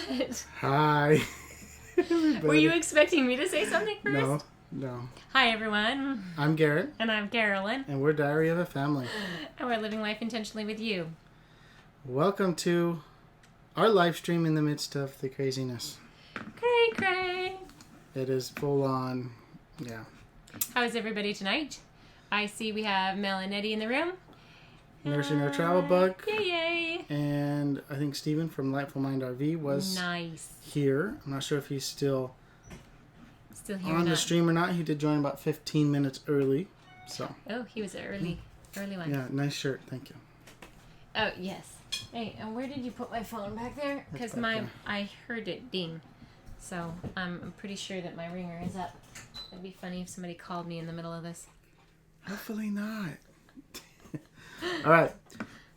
What? Hi. Were you expecting me to say something first? No. Hi, everyone. I'm Garrett. And I'm Carolyn. And we're Diary of a Family. And we're living life intentionally with you. Welcome to our live stream in the midst of the craziness. Cray. It is full on, yeah. How is everybody tonight? I see we have Mel and Eddie in the room. Nursing our travel bug. Yay. And I think Steven from Lightful Mind RV was here. I'm not sure if he's still here on the stream or not. He did join about 15 minutes early. So. Oh, he was an early one. Yeah, nice shirt. Thank you. Oh, yes. Hey, and where did you put my phone back there? Because I heard it ding. So I'm pretty sure that my ringer is up. It'd be funny if somebody called me in the middle of this. Hopefully not. All right.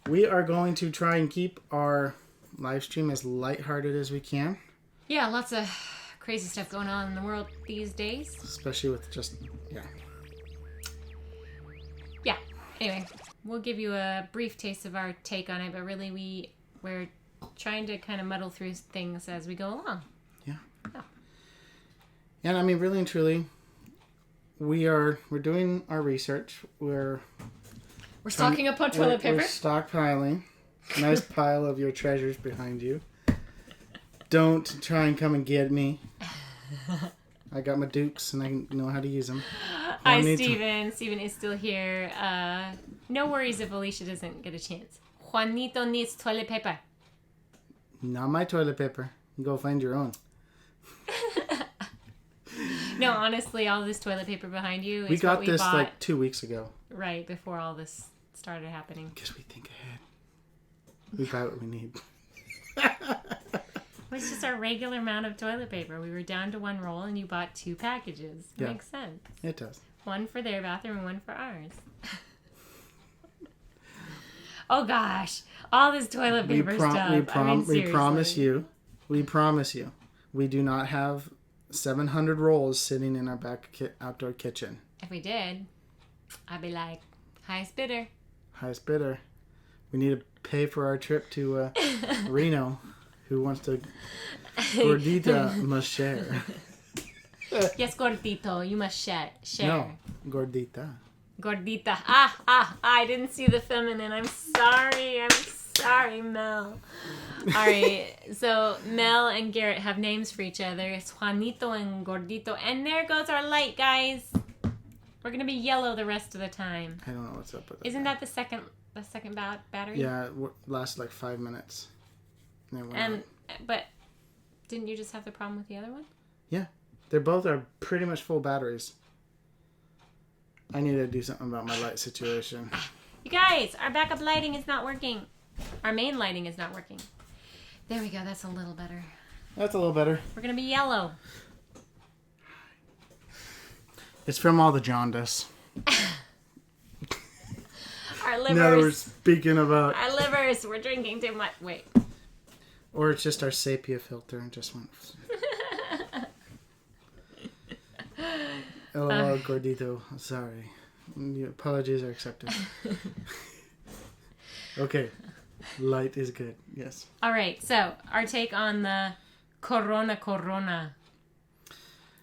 We are going to try and keep our live stream as lighthearted as we can. Yeah, lots of crazy stuff going on in the world these days. Especially with just, Yeah. Anyway, we'll give you a brief taste of our take on it, but really we're trying to kind of muddle through things as we go along. Yeah. And I mean, really and truly, we're doing our research. We're stocking up on toilet paper. We're stockpiling. Nice pile of your treasures behind you. Don't try and come and get me. I got my dukes and I know how to use them. Hi, Steven. Steven is still here. No worries if Alicia doesn't get a chance. Juanito needs toilet paper. Not my toilet paper. You go find your own. No, honestly, all this toilet paper behind you is we got what this bought, like 2 weeks ago. Right, before all this started happening. Because we think ahead. We buy what we need. It's just our regular amount of toilet paper. We were down to one roll and you bought 2 packages. Yeah. Makes sense. It does. One for their bathroom and one for ours. Oh gosh. All this toilet paper stuff. We promise you. We do not have 700 rolls sitting in our outdoor kitchen. If we did, I'd be like, highest bidder. Highest bidder. We need to pay for our trip to Reno. Who wants to? Gordita must share. Yes, gordito, you must share. No, gordita. Gordita. I didn't see the feminine. I'm sorry, Mel. All right, so Mel and Garrett have names for each other. It's Juanito and Gordito. And there goes our light, guys. We're going to be yellow the rest of the time. I don't know what's up with that. Isn't that the second battery? Yeah, it lasts like 5 minutes. But didn't you just have the problem with the other one? Yeah. They both are pretty much full batteries. I need to do something about my light situation. You guys, our backup lighting is not working. Our main lighting is not working. There we go. That's a little better. That's a little better. We're going to be yellow. It's from all the jaundice. Our livers. Now that we're speaking about... Our livers. We're drinking too much. Wait. Or it's just our sepia filter and just went... LOL, Gordito. Sorry. Apologies are accepted. Okay. Light is good. Yes. All right. So, our take on the Corona.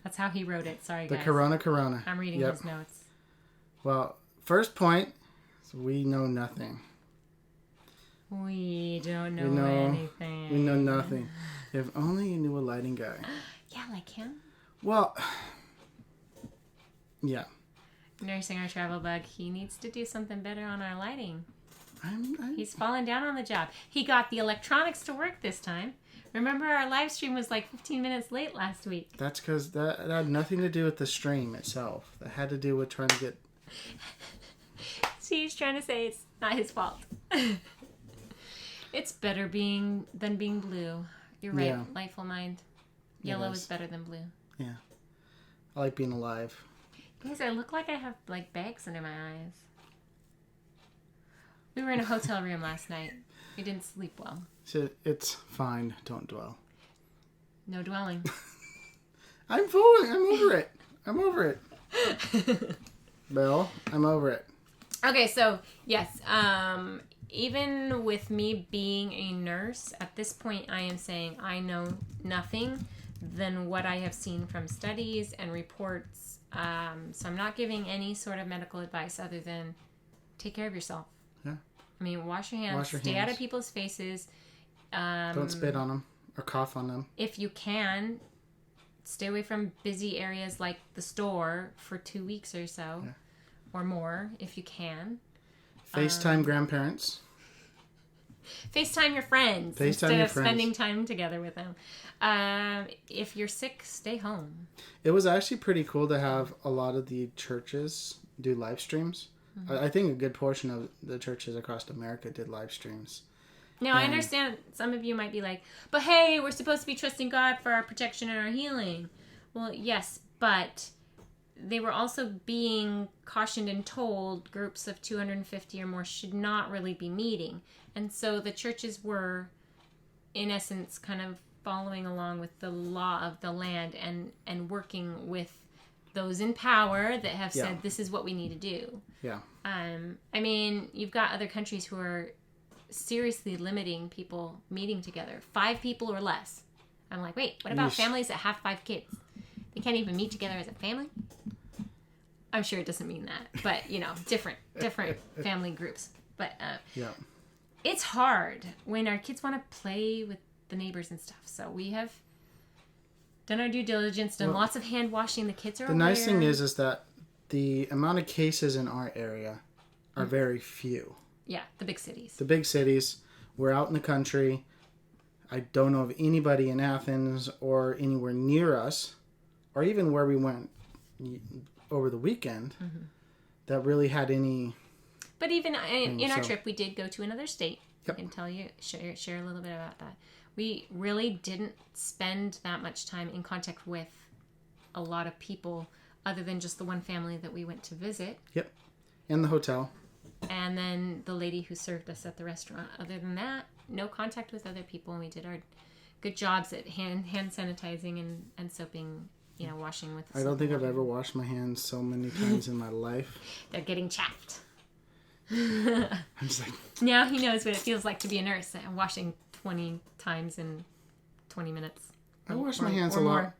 That's how he wrote it. Sorry, guys. The Corona. I'm reading his notes. Well, first point is we know nothing. We don't know anything. We know nothing. If only you knew a lighting guy. Yeah, like him. Well, yeah. Nursing our travel bug. He needs to do something better on our lighting. He's fallen down on the job. He got the electronics to work this time. Remember, our live stream was like 15 minutes late last week. That's because that had nothing to do with the stream itself. That had to do with trying to get... See, he's trying to say it's not his fault. It's better than being blue. You're right. Yeah. Lightful mind. Yellow is better than blue. Yeah. I like being alive. Guys, I look like I have like bags under my eyes. We were in a hotel room last night. We didn't sleep well. So it's fine. Don't dwell. No dwelling. I'm over it. Bill, I'm over it. Okay, so yes, even with me being a nurse, at this point I am saying I know nothing than what I have seen from studies and reports. So I'm not giving any sort of medical advice other than take care of yourself. Yeah. I mean, wash your hands. Stay out of people's faces. Don't spit on them or cough on them. If you can, stay away from busy areas like the store for 2 weeks or so, or more, if you can. FaceTime grandparents. FaceTime your friends instead of spending time together with them. If you're sick, stay home. It was actually pretty cool to have a lot of the churches do live streams. I think a good portion of the churches across America did live streams. Now, I understand some of you might be like, but hey, we're supposed to be trusting God for our protection and our healing. Well, yes, but they were also being cautioned and told groups of 250 or more should not really be meeting. And so the churches were, in essence, kind of following along with the law of the land and working with those in power that have said, this is what we need to do. Yeah. I mean, you've got other countries who are seriously limiting people meeting together. 5 people or less. I'm like, wait, what about families that have 5 kids? They can't even meet together as a family? I'm sure it doesn't mean that, but different family groups. But it's hard when our kids want to play with the neighbors and stuff. So we have done our due diligence, done lots of hand washing. The kids are aware. The nice thing is that the amount of cases in our area are very few. Yeah, the big cities. The big cities. We're out in the country. I don't know of anybody in Athens or anywhere near us, or even where we went over the weekend, that really had any. But even in our trip, we did go to another state. Yep. I can tell you, share a little bit about that. We really didn't spend that much time in contact with a lot of people other than just the one family that we went to visit. Yep. And the hotel. And then the lady who served us at the restaurant. Other than that, no contact with other people. And we did our good jobs at hand sanitizing and soaping, washing with. I don't think I've ever washed my hands so many times in my life. They're getting chapped. I'm just like. Now he knows what it feels like to be a nurse. I'm washing 20 times in 20 minutes. I wash my hands a lot.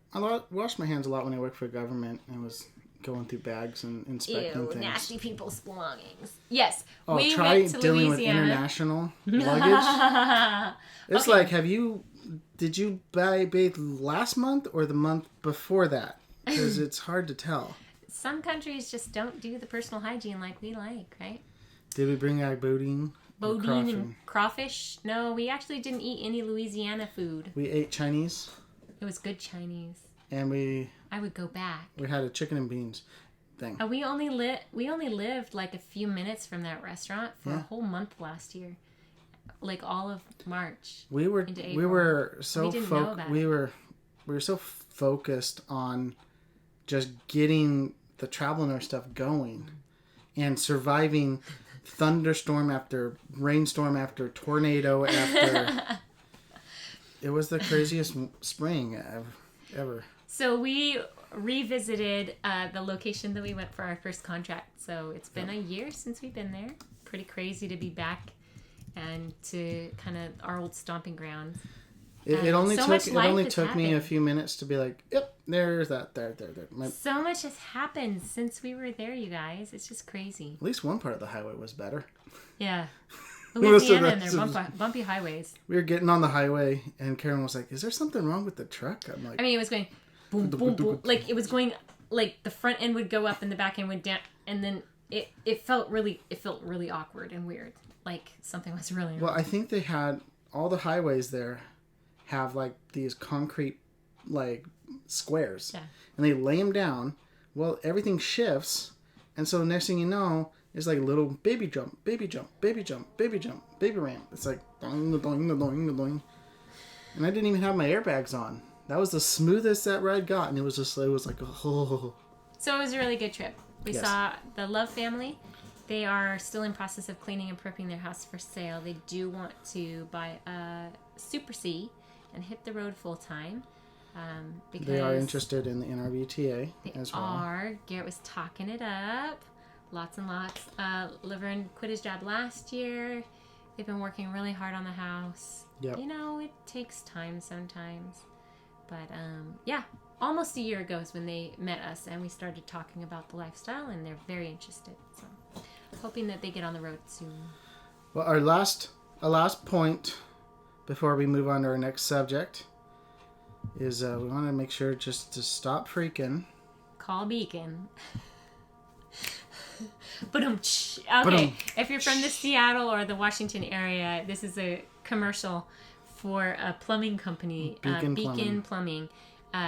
Wash my hands a lot when I work for government. I was going through bags and inspecting things. Nasty people's belongings. Yes. Oh, we try went to dealing Louisiana. with international luggage. It's like, did you bathe last month or the month before that? Because it's hard to tell. Some countries just don't do the personal hygiene like we like, right? Did we bring our boudin? Boudin and crawfish? No, we actually didn't eat any Louisiana food. We ate Chinese. It was good Chinese. And I would go back. We had a chicken and beans thing. We only lived like a few minutes from that restaurant for a whole month last year. Like all of March. We were so focused on just getting the travel nurse stuff going and surviving thunderstorm after rainstorm after tornado after. It was the craziest spring ever. So we revisited the location that we went for our first contract. So it's been a year since we've been there. Pretty crazy to be back and to kind of our old stomping grounds. It only took me a few minutes to be like, yep, there's that, there. So much has happened since we were there, you guys. It's just crazy. At least one part of the highway was better. Yeah. Louisiana and their bumpy highways. We were getting on the highway, and Karen was like, is there something wrong with the truck? I'm like... it was going boom, boom, boom. Like, it was going... Like, the front end would go up and the back end would down. And then it felt really awkward and weird. Like, something was really wrong. Well, I think they had... All the highways there have, like, these concrete, like, squares. Yeah. And they lay them down. Well, everything shifts. And so next thing you know... It's like a little baby jump, baby jump, baby jump, baby jump, baby ramp. It's like doing, doing, doing, doing. And I didn't even have my airbags on. That was the smoothest that ride got, and it was like oh. So it was a really good trip. We saw the Love family. They are still in process of cleaning and prepping their house for sale. They do want to buy a Super C and hit the road full time. Because they are interested in the NRVTA as well. Garrett was talking it up. Lots and lots. Laverne quit his job last year. They've been working really hard on the house. Yep. You know, it takes time sometimes. But, yeah, almost a year ago is when they met us and we started talking about the lifestyle, and they're very interested. So, hoping that they get on the road soon. Well, our last point before we move on to our next subject is we want to make sure just to stop freaking. Call Beacon. Okay, if you're from the Seattle or the Washington area, this is a commercial for a plumbing company, Beacon Plumbing.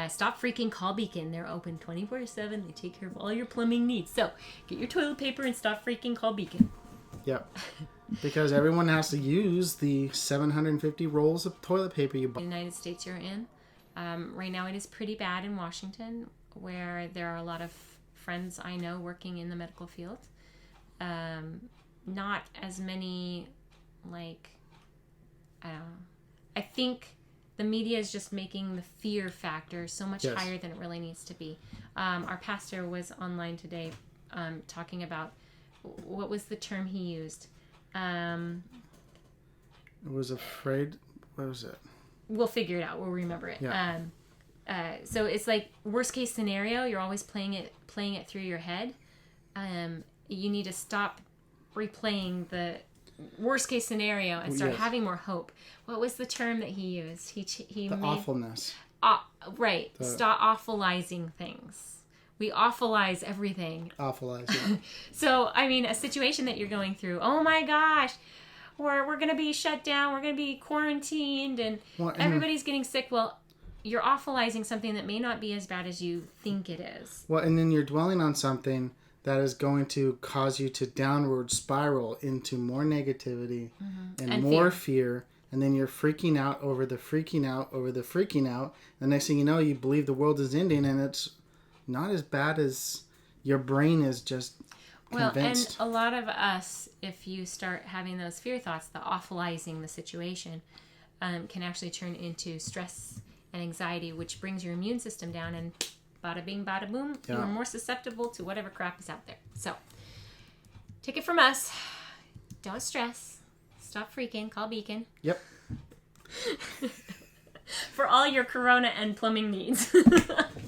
Stop freaking, call Beacon. They're open 24/7. They take care of all your plumbing needs. So get your toilet paper and stop freaking, call Beacon. Yep. Because everyone has to use the 750 rolls of toilet paper you buy. The United States you're in. Right now it is pretty bad in Washington, where there are a lot of friends I know working in the medical field. Not as many, like, I don't know. I think the media is just making the fear factor so much higher than it really needs to be. Our pastor was online today talking about, what was the term he used? It was afraid. What was it? We'll figure it out. We'll remember it. Yeah. So it's like worst case scenario. You're always playing it through your head. You need to stop replaying the worst case scenario and start having more hope. What was the term that he used? He the made awfulness. Right. Stop awfulizing things. We awfulize everything. Awfulize. Yeah. So I mean, a situation that you're going through. Oh my gosh. We're going to be shut down. We're going to be quarantined, and everybody's getting sick. Well, you're awfulizing something that may not be as bad as you think it is. Well, and then you're dwelling on something that is going to cause you to downward spiral into more negativity and more fear. And then you're freaking out over the freaking out over the freaking out. The next thing you know, you believe the world is ending, and it's not as bad as your brain is just convinced. And a lot of us, if you start having those fear thoughts, the awfulizing the situation, can actually turn into stress and anxiety, which brings your immune system down, and bada bing, bada boom, you're more susceptible to whatever crap is out there. So, take it from us. Don't stress. Stop freaking. Call Beacon. Yep. For all your corona and plumbing needs.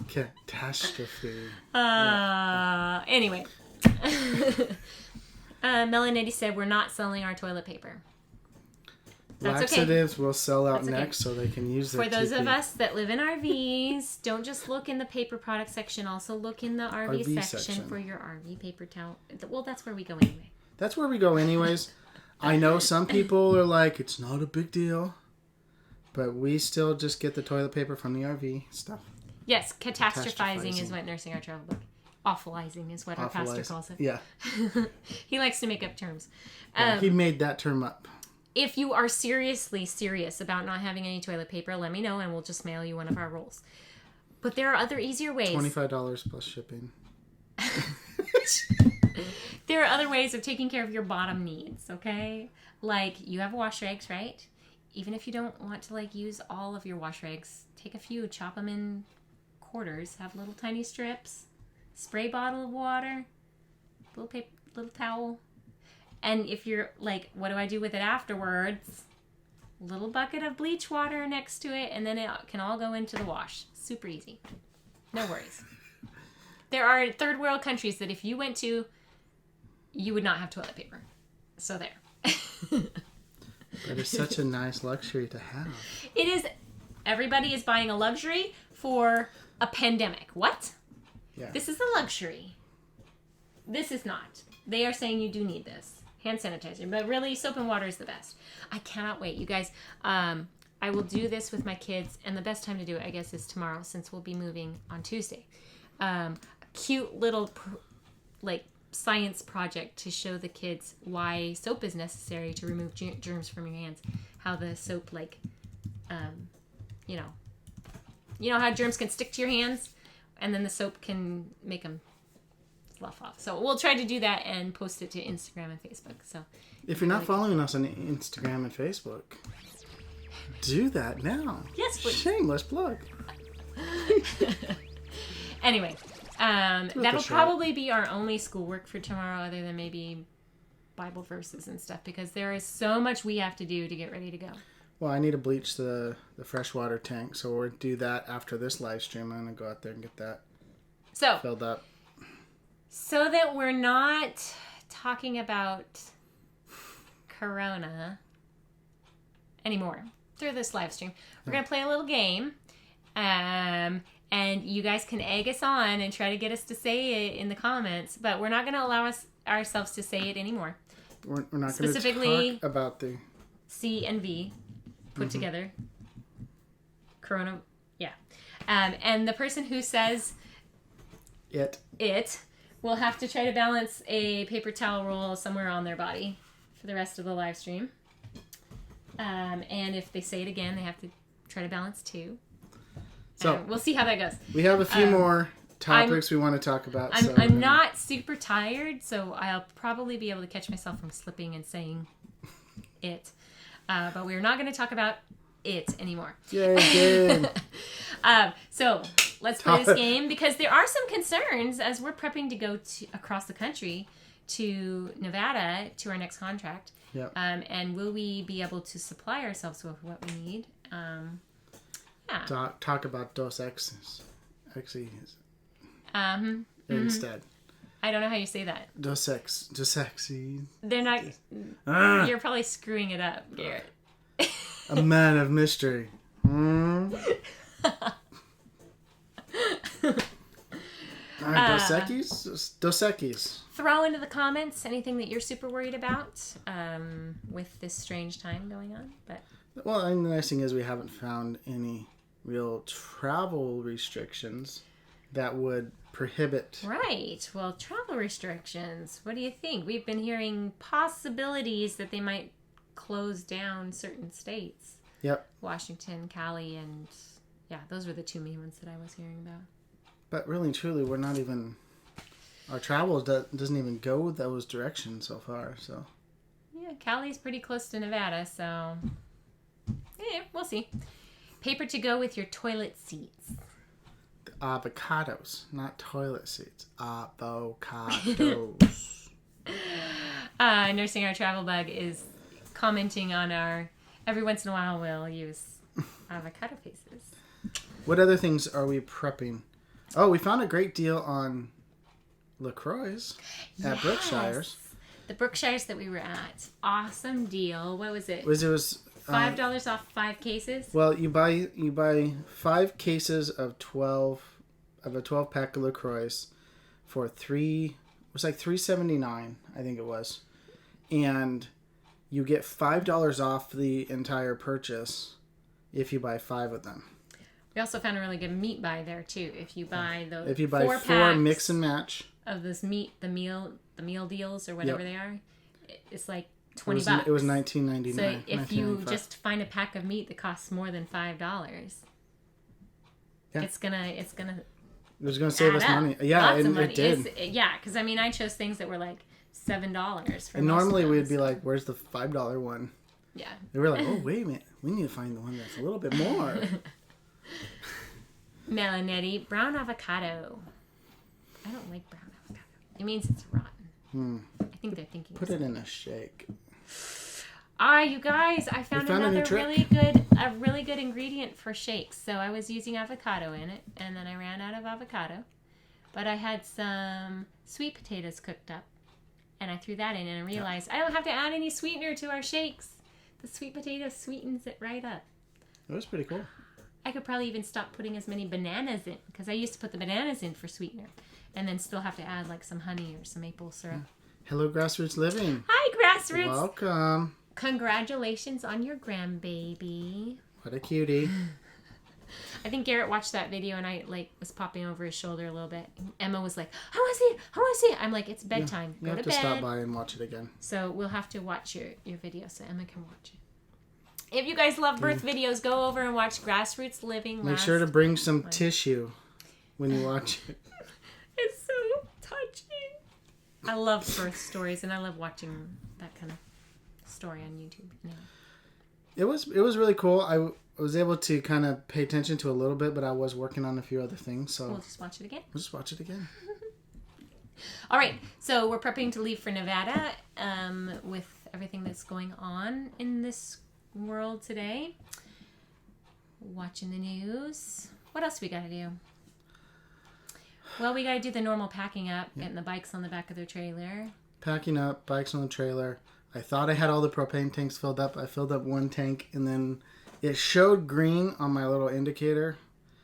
Catastrophe. Anyway. Melanie said we're not selling our toilet paper. That's Laxatives will sell out next, so they can use their For those of us that live in RVs, don't just look in the paper product section. Also look in the RV section for your RV paper towel. Well, that's where we go anyway. That's where we go anyways. I know some people are like, it's not a big deal. But we still just get the toilet paper from the RV stuff. Yes, catastrophizing is what Nursing Our Travel Book. Awfulizing is what our pastor calls it. Yeah. He likes to make up terms. He made that term up. If you are seriously serious about not having any toilet paper, let me know and we'll just mail you one of our rolls. But there are other easier ways. $25 plus shipping. There are other ways of taking care of your bottom needs, okay? Like, you have wash rags, right? Even if you don't want to, like, use all of your wash rags, take a few, chop them in quarters, have little tiny strips, spray bottle of water, little towel. And if you're like, what do I do with it afterwards? Little bucket of bleach water next to it, and then it can all go into the wash. Super easy. No worries. There are third world countries that if you went to, you would not have toilet paper. So there. But it's such a nice luxury to have. It is. Everybody is buying a luxury for a pandemic. What? Yeah. This is a luxury. This is not. They are saying you do need this. Hand sanitizer. But really, soap and water is the best. I cannot wait. You guys, I will do this with my kids. And the best time to do it, I guess, is tomorrow since we'll be moving on Tuesday. A cute little, science project to show the kids why soap is necessary to remove germs from your hands. How the soap, you know how germs can stick to your hands? And then the soap can make them slough off. So we'll try to do that and post it to Instagram and Facebook. So if you're not following us on Instagram and Facebook, do that now. Yes, please. Shameless plug. Anyway, that'll probably be our only schoolwork for tomorrow, other than maybe Bible verses and stuff because there is so much we have to do to get ready to go. Well, I need to bleach the freshwater tank, so we'll do that after this live stream. I'm going to go out there and get that filled up. So that we're not talking about Corona anymore through this live stream, we're going to play a little game. And you guys can egg us on and try to get us to say it in the comments, but we're not going to allow ourselves to say it anymore. We're not going to talk about the C and V put together. Corona, yeah. And the person who says it will have to try to balance a paper towel roll somewhere on their body for the rest of the live stream. And if they say it again, they have to try to balance 2. So we'll see how that goes. We have a few more topics we want to talk about. I'm not super tired, so I'll probably be able to catch myself from slipping and saying it. But we're not going to talk about it anymore. Yay, good. So let's play this game because there are some concerns as we're prepping to go across the country to Nevada to our next contract. Yep. And will we be able to supply ourselves with what we need? Yeah. Talk about Dos Equis. Instead. I don't know how you say that. Dos Equis. They're not. You're probably screwing it up, Garrett. A man of mystery. Dos Equis. Throw into the comments anything that you're super worried about with this strange time going on. Well, and the nice thing is we haven't found any real travel restrictions that would prohibit. Right. Well, travel restrictions. What do you think? We've been hearing possibilities that they might close down certain states. Yep. Washington, Cali, and yeah, those were the 2 main ones that I was hearing about. But really and truly, we're not even... Our travel doesn't even go those directions so far, so... Yeah, Cali's pretty close to Nevada, so... Yeah, we'll see. Paper to go with your toilet seats. The avocados, not toilet seats. Avocados. Nursing Our Travel Bug is commenting on our... Every once in a while we'll use avocado faces. What other things are we prepping? Oh, we found a great deal on LaCroix at Brookshire's. The Brookshires that we were at. Awesome deal. What was it? It was $5 off 5 cases? Well, you buy 5 cases of a 12 pack of LaCroix for $3.79, I think it was. And you get $5 off the entire purchase if you buy 5 of them. We also found a really good meat buy there too. If you buy those, if you buy 4 mix and match of this meat, the meal deals or whatever they are, it's like $20. It was $19.99. So if you just find a pack of meat that costs more than $5, it's gonna save us money. Yeah, it did. Yeah, because I mean, I chose things that were like $7 for. And normally we'd be like, "Where's the $5 one?" Yeah. They were like, "Oh, wait a minute, we need to find the one that's a little bit more." Melanetti, brown avocado. I don't like brown avocado. It means it's rotten. I think they're thinking. Put it in a shake. You guys, I found another really good ingredient for shakes. So I was using avocado in it, and then I ran out of avocado. But I had some sweet potatoes cooked up, and I threw that in, and I realized I don't have to add any sweetener to our shakes. The sweet potato sweetens it right up. That was pretty cool. I could probably even stop putting as many bananas in, because I used to put the bananas in for sweetener, and then still have to add like some honey or some maple syrup. Hello, Grassroots Living. Hi, Grassroots. Welcome. Congratulations on your grandbaby. What a cutie. I think Garrett watched that video, and I was popping over his shoulder a little bit. Emma was like, I want to see it. I'm like, it's bedtime. You have to stop by and watch it again. So we'll have to watch your video so Emma can watch it. If you guys love birth videos, go over and watch Grassroots Living. Make sure to bring some tissue when you watch it. It's so touching. I love birth stories, and I love watching that kind of story on YouTube. Yeah. It was really cool. I was able to kind of pay attention to a little bit, but I was working on a few other things. So we'll just watch it again. We'll just watch it again. All right, so we're prepping to leave for Nevada with everything that's going on in this world today. Watching the news. What else we got to do? Well, we got to do the normal packing up, getting the bikes on the back of their trailer. Packing up, bikes on the trailer. I thought I had all the propane tanks filled up. I filled up one tank, and then it showed green on my little indicator.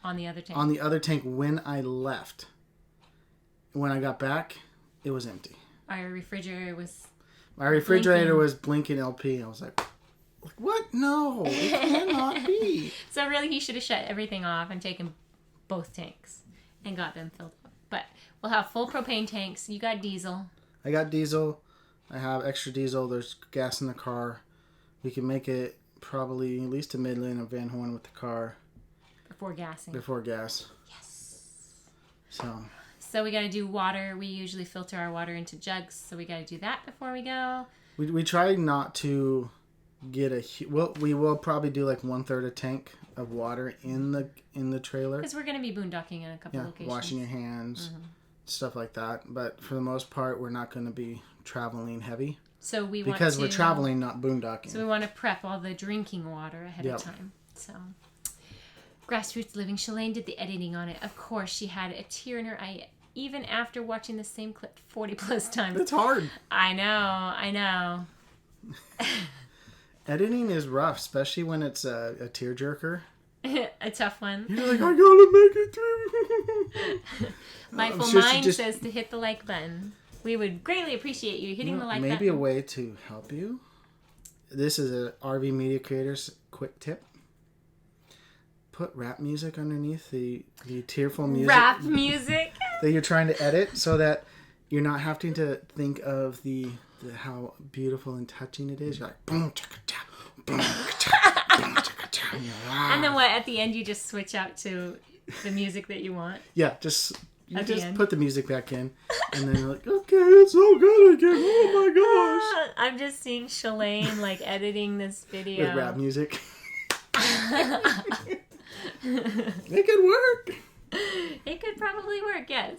On the other tank? On the other tank when I left. When I got back, it was empty. Our refrigerator was... My refrigerator was blinking LP. I was like, what? No, it cannot be. So really, he should have shut everything off and taken both tanks and got them filled up. But we'll have full propane tanks. You got diesel. I got diesel. I have extra diesel. There's gas in the car. We can make it probably at least to Midland or Van Horn with the car. Before gassing. Before gas. Yes. So we got to do water. We usually filter our water into jugs, so we got to do that before we go. We try not to get we will probably do like 1/3 a tank of water in the trailer. Because we're going to be boondocking in a couple locations. Washing your hands, stuff like that. But for the most part, we're not going to be traveling heavy. So because we're traveling, not boondocking. So we want to prep all the drinking water ahead of time. So Grassroots Living, Shalane did the editing on it. Of course, she had a tear in her eye even after watching the same clip 40 plus times. It's hard. I know. Editing is rough, especially when it's a tearjerker. A tough one. You're like, I gotta make it through. Mindful Mind says to hit the like button. We would greatly appreciate you hitting the like button. Maybe a way to help you. This is a RV media creator's quick tip. Put rap music underneath the tearful music. Rap music? That you're trying to edit so that you're not having to think of the how beautiful and touching it is. You're like, boom, chaka, cha, boom, cha, boom, chaka, cha. And then what? At the end, you just switch out to the music that you want? Yeah, just put the music back in. And then you're like, okay, it's so good again. Oh my gosh. I'm just seeing Shalane like editing this video. With rap music. It could work. It could probably work, yes.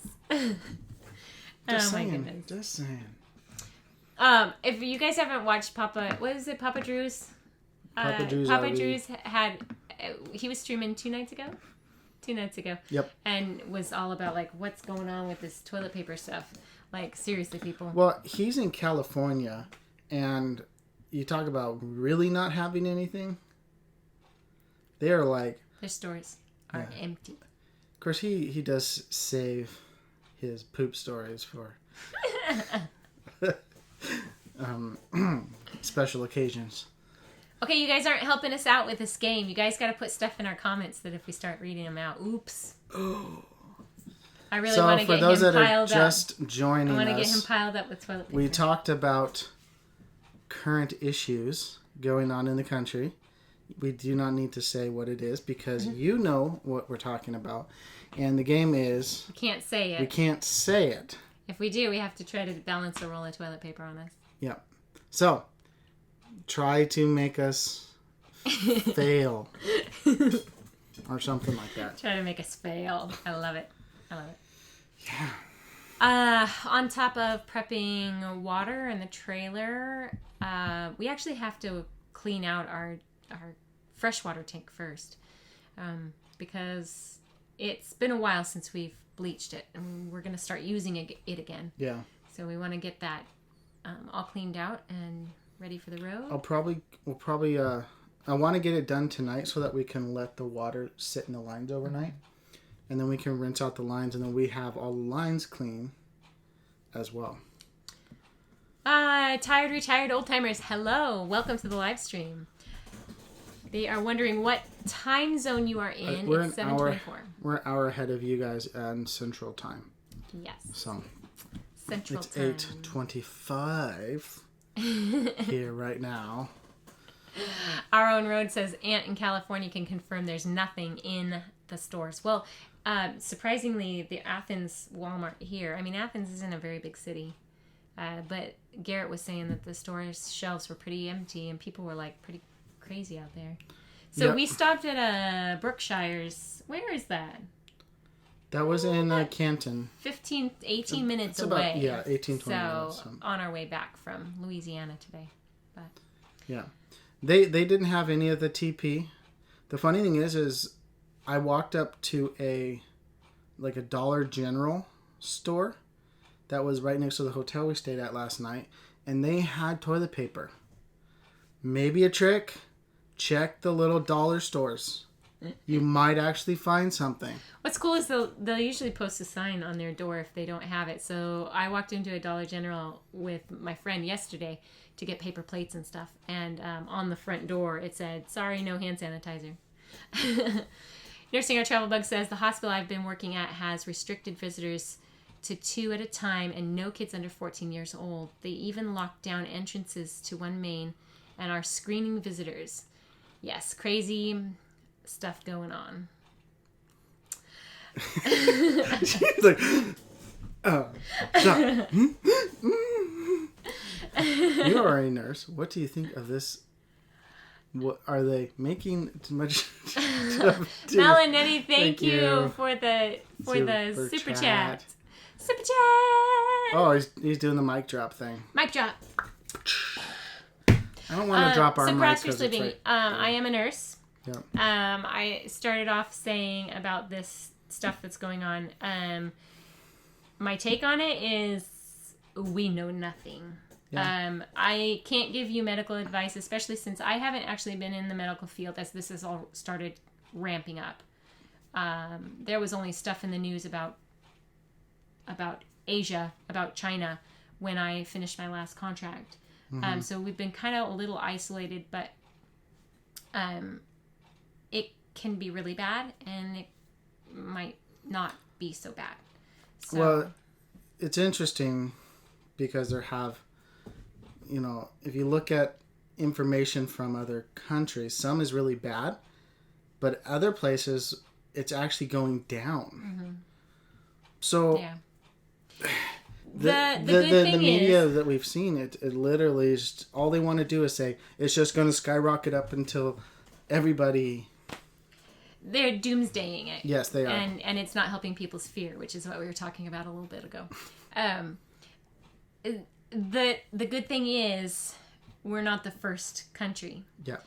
Just my saying. goodness. Just saying. If you guys haven't watched Papa Drew's? Papa Drew's he was streaming 2 nights ago? 2 nights ago. Yep. And was all about, like, what's going on with this toilet paper stuff. Like, seriously, people. Well, he's in California, and you talk about really not having anything. They're like... Their stores are empty. Of course, he does save his poop stories for special occasions. Okay, you guys aren't helping us out with this game. You guys got to put stuff in our comments that if we start reading them out, oops. I really want to get him piled up. So for those that are just joining us, I want to get him piled up with toilet paper. We talked about current issues going on in the country. We do not need to say what it is because you know what we're talking about. And the game is... We can't say it. We can't say it. If we do, we have to try to balance a roll of toilet paper on us. Yep. So, try to make us fail. Or something like that. Try to make us fail. I love it. Yeah. On top of prepping water in the trailer, we actually have to clean out our freshwater tank first because it's been a while since we've bleached it and we're going to start using it again. Yeah. So we want to get that all cleaned out and ready for the road. I want to get it done tonight so that we can let the water sit in the lines overnight and then we can rinse out the lines and then we have all the lines clean as well. Tired Retired Old Timers, hello. Welcome to the live stream. They are wondering what time zone you are in. It's 7:24. We're an hour ahead of you guys on Central Time. Yes. So Central it's Time. 8:25 here right now. Our Own Road says Aunt in California can confirm there's nothing in the stores. Well, surprisingly, the Athens Walmart here. I mean, Athens isn't a very big city. But Garrett was saying that the store's shelves were pretty empty and people were like pretty crazy out there. So we stopped at Brookshire's. Where is that? That was in Canton. 18 minutes away. Yeah, 18, 20 minutes. So on our way back from Louisiana today. But yeah. They didn't have any of the TP. The funny thing is I walked up to a Dollar General store that was right next to the hotel we stayed at last night, and they had toilet paper. Maybe a trick. Check the little dollar stores. You might actually find something. What's cool is they'll usually post a sign on their door if they don't have it. So I walked into a Dollar General with my friend yesterday to get paper plates and stuff, and on the front door it said, "Sorry, no hand sanitizer." Nursing Our Travel Bug says the hospital I've been working at has restricted visitors to 2 at a time and no kids under 14 years old. They even locked down entrances to one main and are screening visitors. Yes, crazy stuff going on. She's like, oh, stop. You are a nurse. What do you think of this? What are they making too much? Mel and Nettie, thank you for the super chat. Super chat. Oh, he's doing the mic drop thing. Mic drop. I don't want to drop our so mic. grass you're sleeping. I am a nurse. Yeah. I started off saying about this stuff that's going on. My take on it is we know nothing. Yeah. I can't give you medical advice, especially since I haven't actually been in the medical field as this has all started ramping up. There was only stuff in the news about Asia, about China, when I finished my last contract. Mm-hmm. So we've been kind of a little isolated, but it can be really bad, and it might not be so bad. So, well, it's interesting because there have, if you look at information from other countries, some is really bad, but other places it's actually going down. Mm-hmm. So yeah. The media that we've seen, it literally is just, all they want to do is say it's just going to skyrocket up until everybody. They're doomsdaying it. Yes, they are, and it's not helping people's fear, which is what we were talking about a little bit ago. The good thing is we're not the first country. Yeah.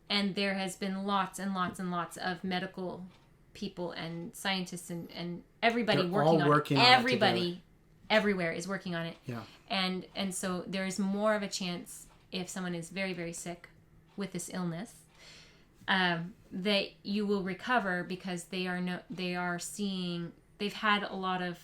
And there has been lots and lots and lots of medical people and scientists and everybody working on it. Everybody everywhere is working on it. Yeah. And so there is more of a chance if someone is very, very sick with this illness that you will recover because they've had a lot of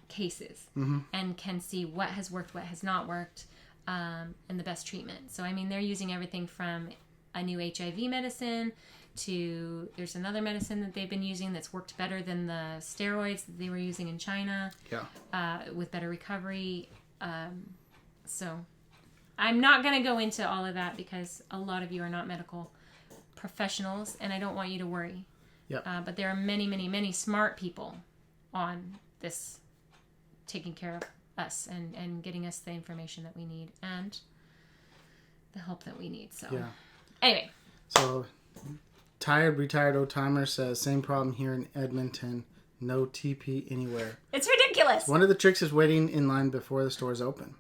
cases mm-hmm. and can see what has worked, what has not worked, and the best treatment. So, I mean, they're using everything from a new HIV medicine to there's another medicine that they've been using that's worked better than the steroids that they were using in China. Yeah. With better recovery. So I'm not going to go into all of that because a lot of you are not medical professionals and I don't want you to worry. Yep. But there are many, many, many smart people on this taking care of us and getting us the information that we need and the help that we need. So anyway. So retired old timer says same problem here in Edmonton. No TP anywhere. It's ridiculous. One of the tricks is waiting in line before the stores open.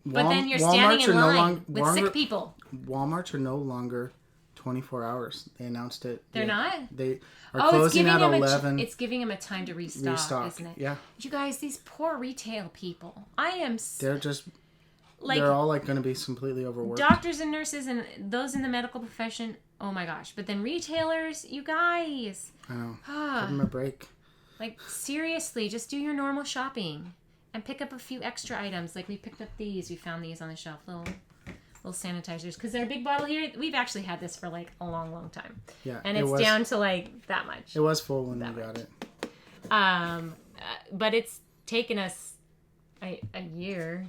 But then you're standing in line with sick people. Walmarts are no longer 24 hours. They announced it. They're not? They are closing at 11. It's giving them a time to restock, isn't it? Yeah. You guys, these poor retail people. They're just... they're all going to be completely overworked. Doctors and nurses and those in the medical profession, oh my gosh. But then retailers, you guys. I know. Give them a break. Seriously, just do your normal shopping and pick up a few extra items. We picked up these. We found these on the shelf. Little sanitizers. Because they're a big bottle here. We've actually had this for a long, long time. Yeah. And it's down to that much. It was full when we got it. But it's taken us a year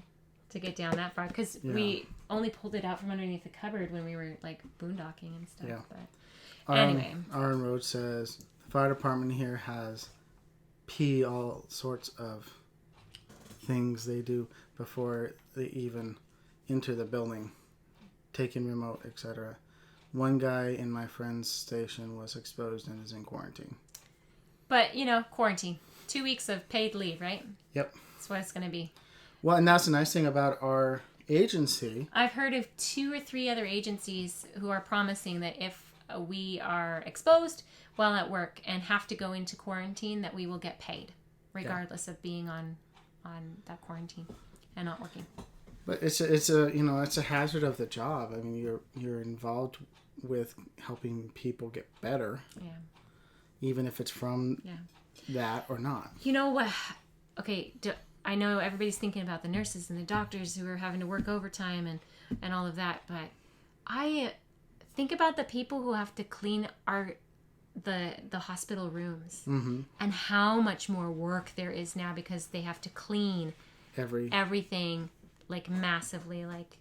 to get down that far because we only pulled it out from underneath the cupboard when we were boondocking and stuff. Yeah. But anyway, Aaron Road says the fire department here has all sorts of things they do before they even enter the building, taking remote, etc. One guy in my friend's station was exposed and is in quarantine. But, quarantine. 2 weeks of paid leave, right? Yep. That's what it's going to be. Well, and that's the nice thing about our agency. I've heard of 2 or 3 other agencies who are promising that if we are exposed while at work and have to go into quarantine, that we will get paid, regardless of being on that quarantine and not working. But it's a hazard of the job. I mean, you're involved with helping people get better. Yeah. Even if it's from that or not. You know what? Okay, I know everybody's thinking about the nurses and the doctors who are having to work overtime and all of that, but I think about the people who have to clean the hospital rooms and how much more work there is now because they have to clean everything like massively. Like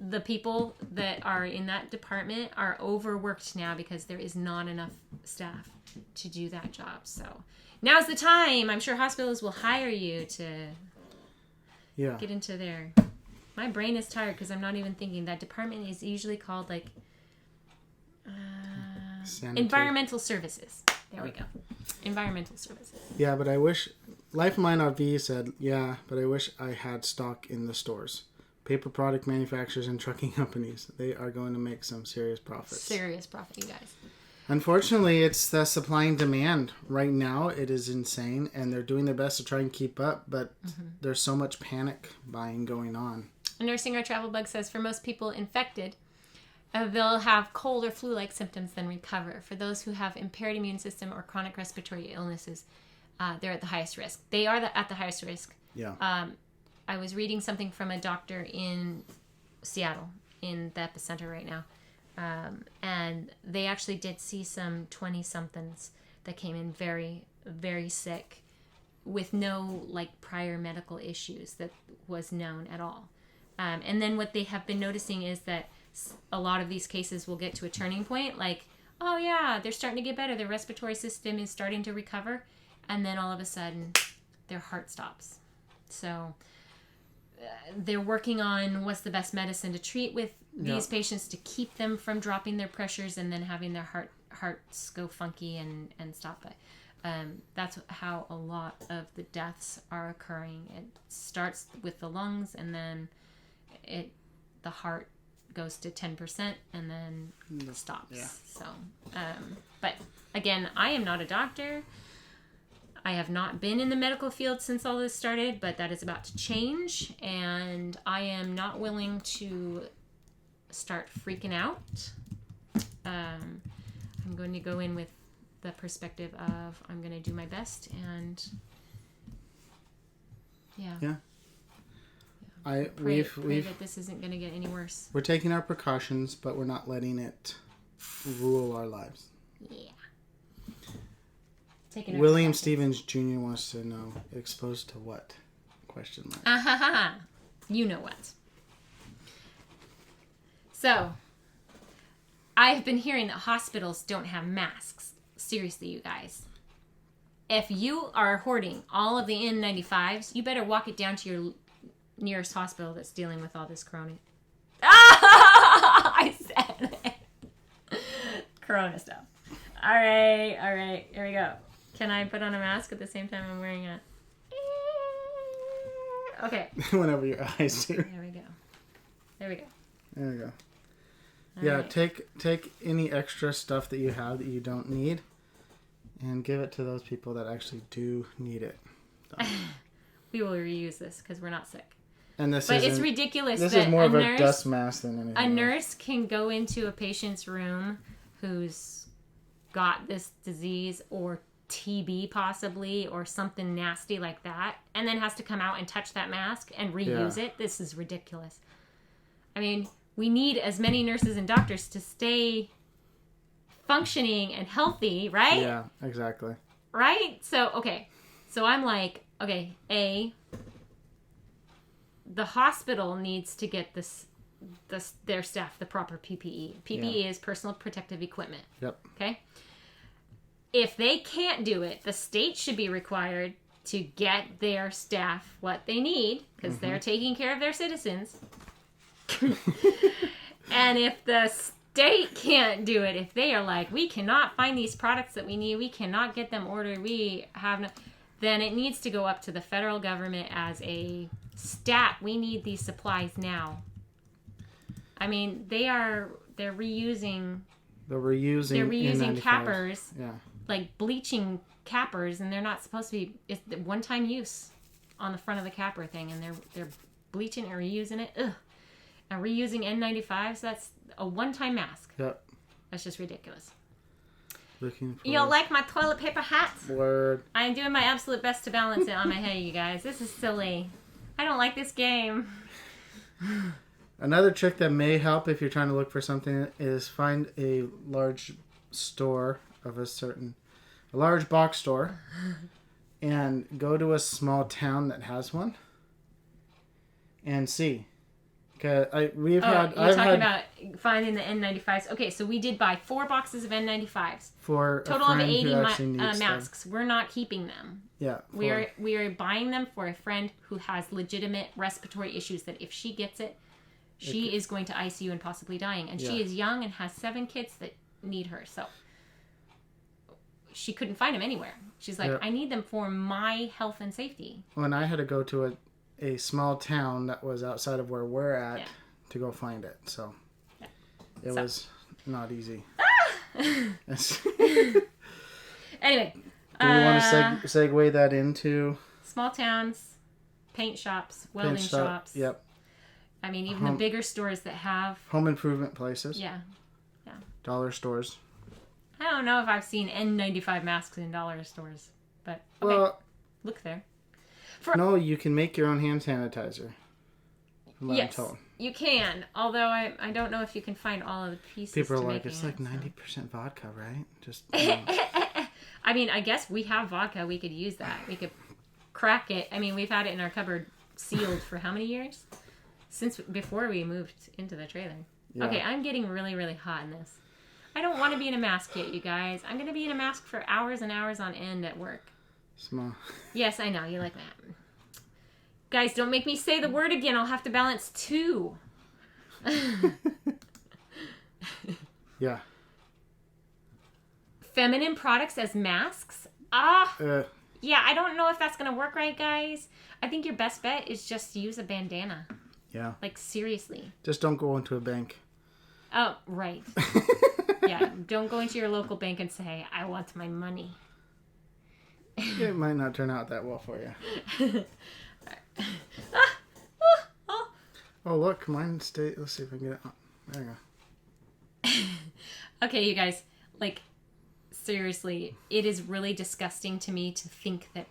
the people that are in that department are overworked now because there is not enough staff to do that job. So now's the time. I'm sure hospitals will hire you to get into there. My brain is tired because I'm not even thinking. That department is usually called like environmental services. There we go. Environmental services. Yeah, but I wish Life of Mine RV said, but I wish I had stock in the stores. Paper product manufacturers and trucking companies. They are going to make some serious profits. Serious profit, you guys. Unfortunately, it's the supply and demand. Right now, it is insane, and they're doing their best to try and keep up, but there's so much panic buying going on. Nursing Our Travel Bug says, for most people infected, they'll have cold or flu-like symptoms, then recover. For those who have impaired immune system or chronic respiratory illnesses, they're at the highest risk. They are at the highest risk. Yeah. I was reading something from a doctor in Seattle, in the epicenter right now. And they actually did see some 20-somethings that came in very, very sick with no prior medical issues that was known at all. And then what they have been noticing is that a lot of these cases will get to a turning point, like, oh yeah, they're starting to get better. Their respiratory system is starting to recover. And then all of a sudden, their heart stops. So they're working on what's the best medicine to treat with these patients to keep them from dropping their pressures and then having their hearts go funky and stop it. That's how a lot of the deaths are occurring. It starts with the lungs and then the heart goes to 10% and then stops. Yeah. So, but again, I am not a doctor. I have not been in the medical field since all this started, but that is about to change, and I am not willing to start freaking out. I'm going to go in with the perspective of I'm going to do my best, and pray that this isn't going to get any worse. We're taking our precautions, but we're not letting it rule our lives. Yeah. William Stevens Jr. wants to know, exposed to what? Question mark. You know what. So, I have been hearing that hospitals don't have masks. Seriously, you guys. If you are hoarding all of the N95s, you better walk it down to your nearest hospital that's dealing with all this corona. I said it. Corona stuff. All right. Here we go. Can I put on a mask at the same time I'm wearing it? Okay. Whenever your eyes do. There we go. All right. Take any extra stuff that you have that you don't need and give it to those people that actually do need it. We will reuse this because we're not sick. And it's ridiculous. This is more of a dust mask than anything. A nurse can go into a patient's room who's got this disease or TB possibly or something nasty like that, and then has to come out and touch that mask and reuse it. This is ridiculous. I mean, we need as many nurses and doctors to stay functioning and healthy, right? Yeah, exactly. Right? So I'm like, the hospital needs to get their staff the proper PPE. PPE is personal protective equipment. Yep. Okay? If they can't do it, the state should be required to get their staff what they need because they're taking care of their citizens. And if the state can't do it, if they are like, we cannot find these products that we need, we cannot get them ordered, we have no, then it needs to go up to the federal government as a stat. We need these supplies now. I mean, they're reusing N95s. cappers, Yeah. like bleaching cappers, and they're not supposed to be. It's the one-time use on the front of the capper thing, and they're bleaching or reusing it. Ugh. And reusing N95s, that's a one-time mask. Yep. That's just ridiculous. Looking for You don't like my toilet paper hat? Word. I'm doing my absolute best to balance it on my head, you guys. This is silly. I don't like this game. Another trick that may help if you're trying to look for something is find a large store of a large box store, and go to a small town that has one, and see. Cause you're talking about finding the N95s. Okay, so we did buy 4 boxes of N95s. For total of 80 masks. them. We're not keeping them. Yeah. We are buying them for a friend who has legitimate respiratory issues that if she gets it, she is going to ICU and possibly dying. And she is young and has 7 kids that need her. So she couldn't find them anywhere. She's like, I need them for my health and safety. When I had to go to a small town that was outside of where we're at to go find it. So it was not easy. Anyway. Do you want to segue that into... Small towns, paint shops, welding shops. Yep. I mean, even the bigger stores that have... Home improvement places. Yeah. Dollar stores. I don't know if I've seen N95 masks in dollar stores, but okay. Well, look there. No, you can make your own hand sanitizer. Yes, you can. Although I don't know if you can find all of the pieces. People are like, it's like 90% vodka, right? Just. I mean, I guess we have vodka. We could use that. We could crack it. I mean, we've had it in our cupboard sealed for how many years? Since before we moved into the trailer. Yeah. Okay, I'm getting really, really hot in this. I don't want to be in a mask yet, you guys. I'm going to be in a mask for hours and hours on end at work. Small. Yes, I know. You like that. Guys, don't make me say the word again. I'll have to balance 2. Yeah. Feminine products as masks? Yeah, I don't know if that's going to work right, guys. I think your best bet is just use a bandana. Yeah. Like, seriously. Just don't go into a bank. Oh, right. Yeah, don't go into your local bank and say, I want my money. It might not turn out that well for you. Oh, look, mine stay. Let's see if I can get it. Oh, there you go. Okay, you guys, like, seriously, it is really disgusting to me to think that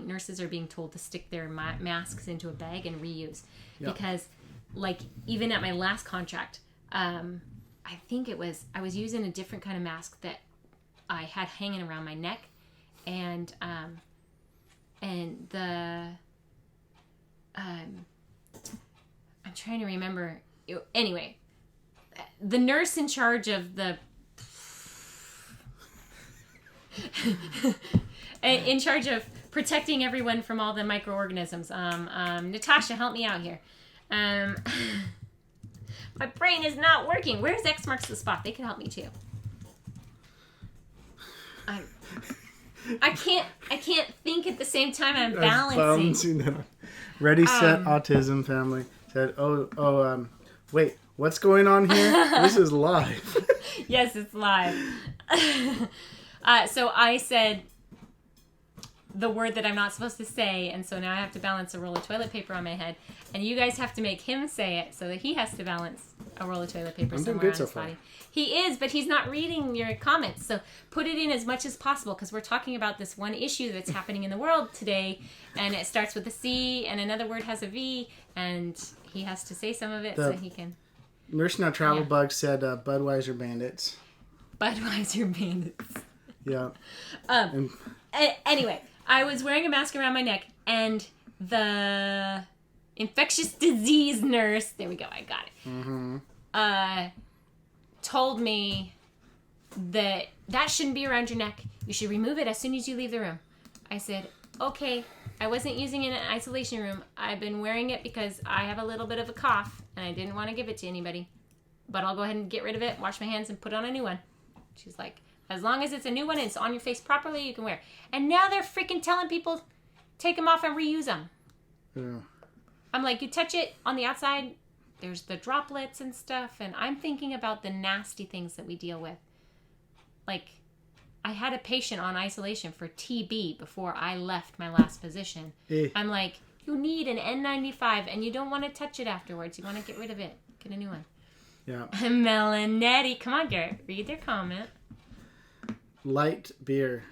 nurses are being told to stick their masks into a bag and reuse. Yep. Because, like, even at my last contract, I think I was using a different kind of mask that I had hanging around my neck, and I'm trying to remember. Anyway, the nurse in charge of in charge of protecting everyone from all the microorganisms. Natasha, help me out here. My brain is not working. Where's X marks the spot? They can help me too. I can't think at the same time. I'm balancing that. Ready, set, autism family said, wait, what's going on here? This is live. Yes, it's live. So I said the word that I'm not supposed to say, and so now I have to balance a roll of toilet paper on my head, and you guys have to make him say it so that he has to balance a roll of toilet paper somewhere on his body. He is, but he's not reading your comments, so put it in as much as possible, because we're talking about this one issue that's happening in the world today, and it starts with a C, and another word has a V, and he has to say some of it so he can... Nurse Now Travel Bug said Budweiser Bandits. Budweiser Bandits. Yeah. Anyway, I was wearing a mask around my neck, and the infectious disease nurse, there we go, I got it, told me that shouldn't be around your neck. You should remove it as soon as you leave the room. I said, okay. I wasn't using it in an isolation room. I've been wearing it because I have a little bit of a cough, and I didn't want to give it to anybody. but I'll go ahead and get rid of it, wash my hands, and put on a new one. She's like, as long as it's a new one and it's on your face properly, you can wear it. And now they're freaking telling people, take them off and reuse them. Yeah. I'm like, you touch it on the outside, there's the droplets and stuff, and I'm thinking about the nasty things that we deal with. Like, I had a patient on isolation for TB before I left my last position. I'm like, you need an N95 and you don't want to touch it afterwards. You want to get rid of it. Get a new one. Yeah. Melanetti. Come on, Garrett. Read their comment. Light beer.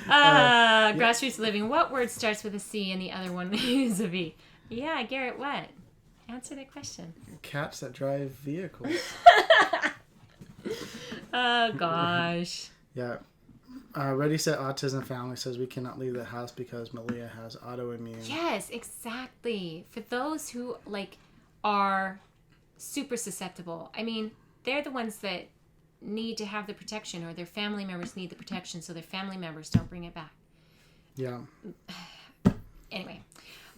Grassroots living. What word starts with a C and the other one is a V? Yeah, Garrett, what? Answer that question. Cats that drive vehicles. Oh, gosh. Yeah. Ready, Set, Autism Family says we cannot leave the house because Malia has autoimmune. Yes, exactly. For those who, like, are super susceptible. I mean, they're the ones that need to have the protection, or their family members need the protection so their family members don't bring it back. Yeah. Anyway,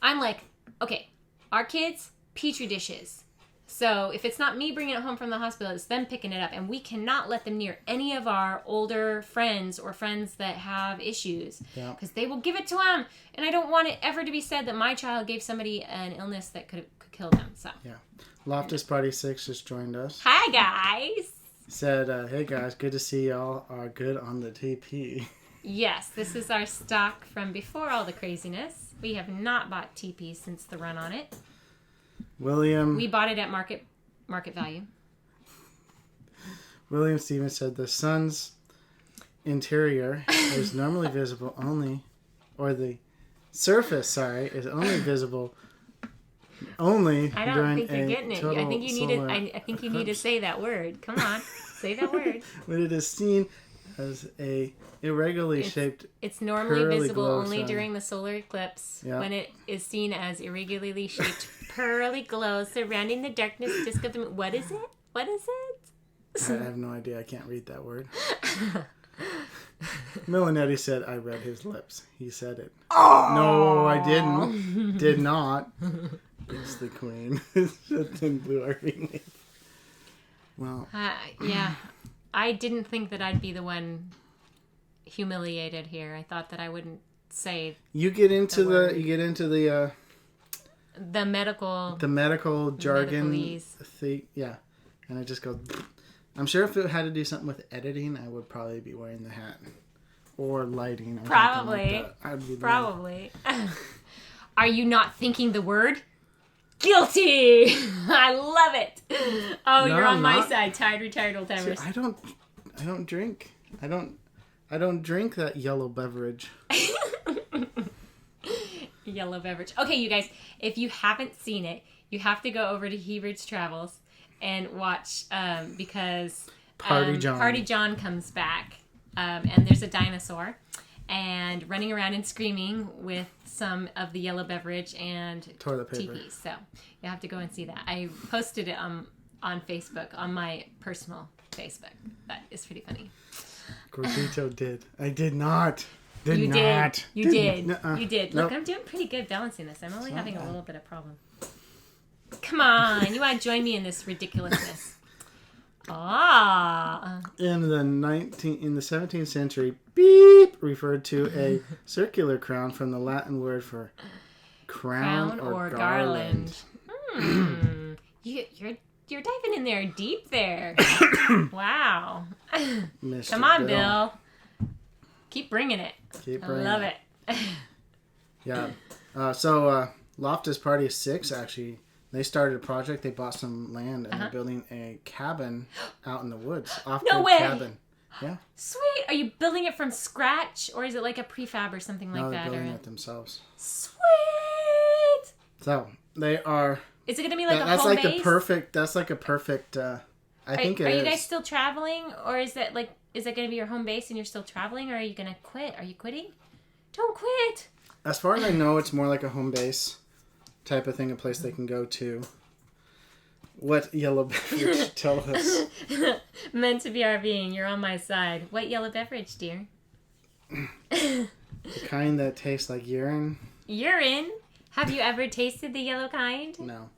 I'm like, okay, our kids, Petri dishes. So if it's not me bringing it home from the hospital, it's them picking it up. And we cannot let them near any of our older friends or friends that have issues. Because they will give it to them. And I don't want it ever to be said that my child gave somebody an illness that could kill them. So yeah. Loftus Party 6 just joined us. Hi, guys. Said, hey, guys, good to see y'all are good on the TP. Yes, this is our stock from before all the craziness. We have not bought TP since the run on it. William. We bought it at market value. William Stevens said the sun's interior is normally visible only, or the surface, is only visible only I don't during think you're getting it. I think you need to say that word. Come on, say that word. When it is seen as a irregularly shaped. It's normally visible only sun. during the solar eclipse. Yeah. When it is seen as irregularly shaped pearly glow surrounding the darkness disk of the moon. What is it? What is it? I have no idea. I can't read that word. Milanetti said, I read his lips. He said it. Oh! No, I didn't. Did not. It's the queen. Then Blue RV. Well. Yeah. I didn't think that I'd be the one humiliated here. I thought that I wouldn't say. You get into the medical jargon. Yeah, and I just go. I'm sure if it had to do something with editing, I would probably be wearing the hat or lighting. Or probably. Like I'd be probably. Are you not thinking the word? Guilty! I love it. Oh, no, you're on my side. Tired, retired, old timers. See, I don't drink. I don't drink that yellow beverage. Yellow beverage. Okay, you guys, if you haven't seen it, you have to go over to Hebert's Travels and watch because Party John comes back and there's a dinosaur and running around and screaming with some of the yellow beverage and toilet paper. TP. So you have to go and see that. I posted it on Facebook, on my personal Facebook. That is pretty funny. Gordito did. I did not. You did. You did. Nuh-uh. You did. Nope. Look, I'm doing pretty good balancing this. I'm only having a little bit of problem. Come on. You want to join me in this ridiculousness. In the 17th century, beep referred to a circular crown from the Latin word for crown or garland. You're diving in there deep there. Wow. Mr. Come on, Bill. Keep bringing it. I love it. Yeah. So Loftus Party 6 actually. They started a project. They bought some land and they're building a cabin out in the woods. No way. Cabin. Yeah. Sweet. Are you building it from scratch or is it like a prefab or something like that? No, they're building it themselves. Sweet. So they are. Is it going to be like a that's home like base? That's like a perfect. I think it is. Are you guys still traveling, or is that is that going to be your home base and you're still traveling, or are you going to quit? Are you quitting? Don't quit. As far as I know, it's more like a home base type of thing, a place they can go to. What yellow beverage? Tell us. Meant to be RVing. You're on my side. What yellow beverage, dear? The kind that tastes like urine. Urine? Have you ever tasted the yellow kind? No.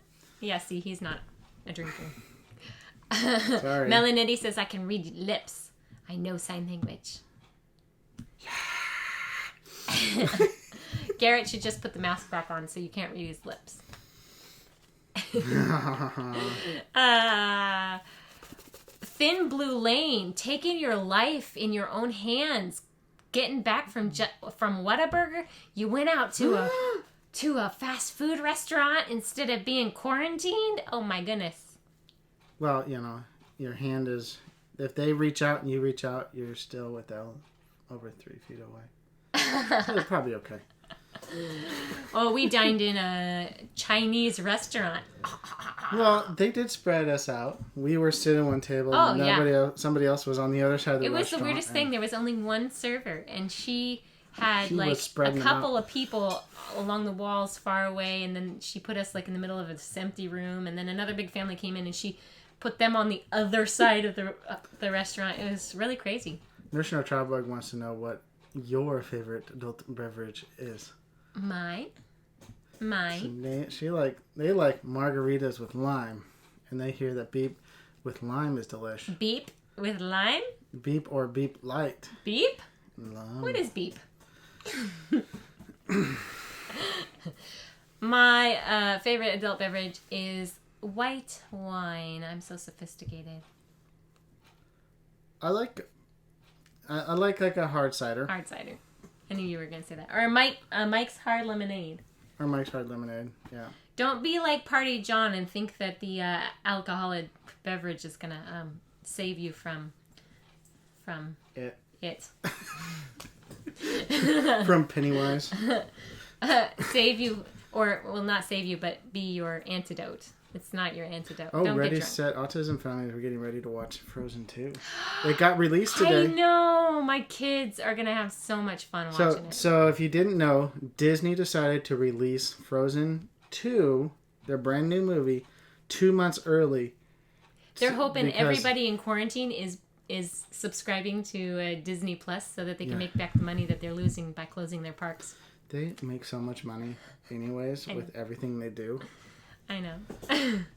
Yeah, see, he's not a drinker. Sorry. Melanetti says, I can read lips. I know sign language. Garrett should just put the mask back on so you can't read his lips. Thin Blue Lane, taking your life in your own hands. Getting back from Whataburger, you went out to a fast food restaurant instead of being quarantined? Oh my goodness. Well, your hand is... If they reach out and you reach out, you're still without over 3 feet away. So it's probably okay. Oh, we dined in a Chinese restaurant. Well, they did spread us out. We were sitting at one table. Oh, and somebody else was on the other side of the restaurant. It was the weirdest thing. There was only one server, and she had like a them couple of people along the walls far away, and then she put us like in the middle of this empty room, and then another big family came in, and she put them on the other side of the restaurant. It was really crazy. Nursing Travelbug wants to know what your favorite adult beverage is. Mine. They like margaritas with lime, and they hear that beep with lime is delish. Beep with lime? Beep or beep light. Beep? Lime. What is beep? My favorite adult beverage is white wine. I'm so sophisticated. I like a hard cider. Hard cider. I knew you were going to say that. Or Mike's Hard Lemonade. Or Mike's Hard Lemonade, yeah. Don't be like Party John and think that the alcoholic beverage is going to save you from it. From Pennywise. Save you, or, well, not save you, but be your antidote. It's not your antidote. Oh, Don't Ready, Set, Autism Families. We're getting ready to watch Frozen 2. It got released today. I know. My kids are going to have so much fun watching it. So if you didn't know, Disney decided to release Frozen 2, their brand new movie, 2 months early. They're hoping everybody in quarantine is subscribing to Disney Plus so that they can make back the money that they're losing by closing their parks. They make so much money anyways with everything they do. I know.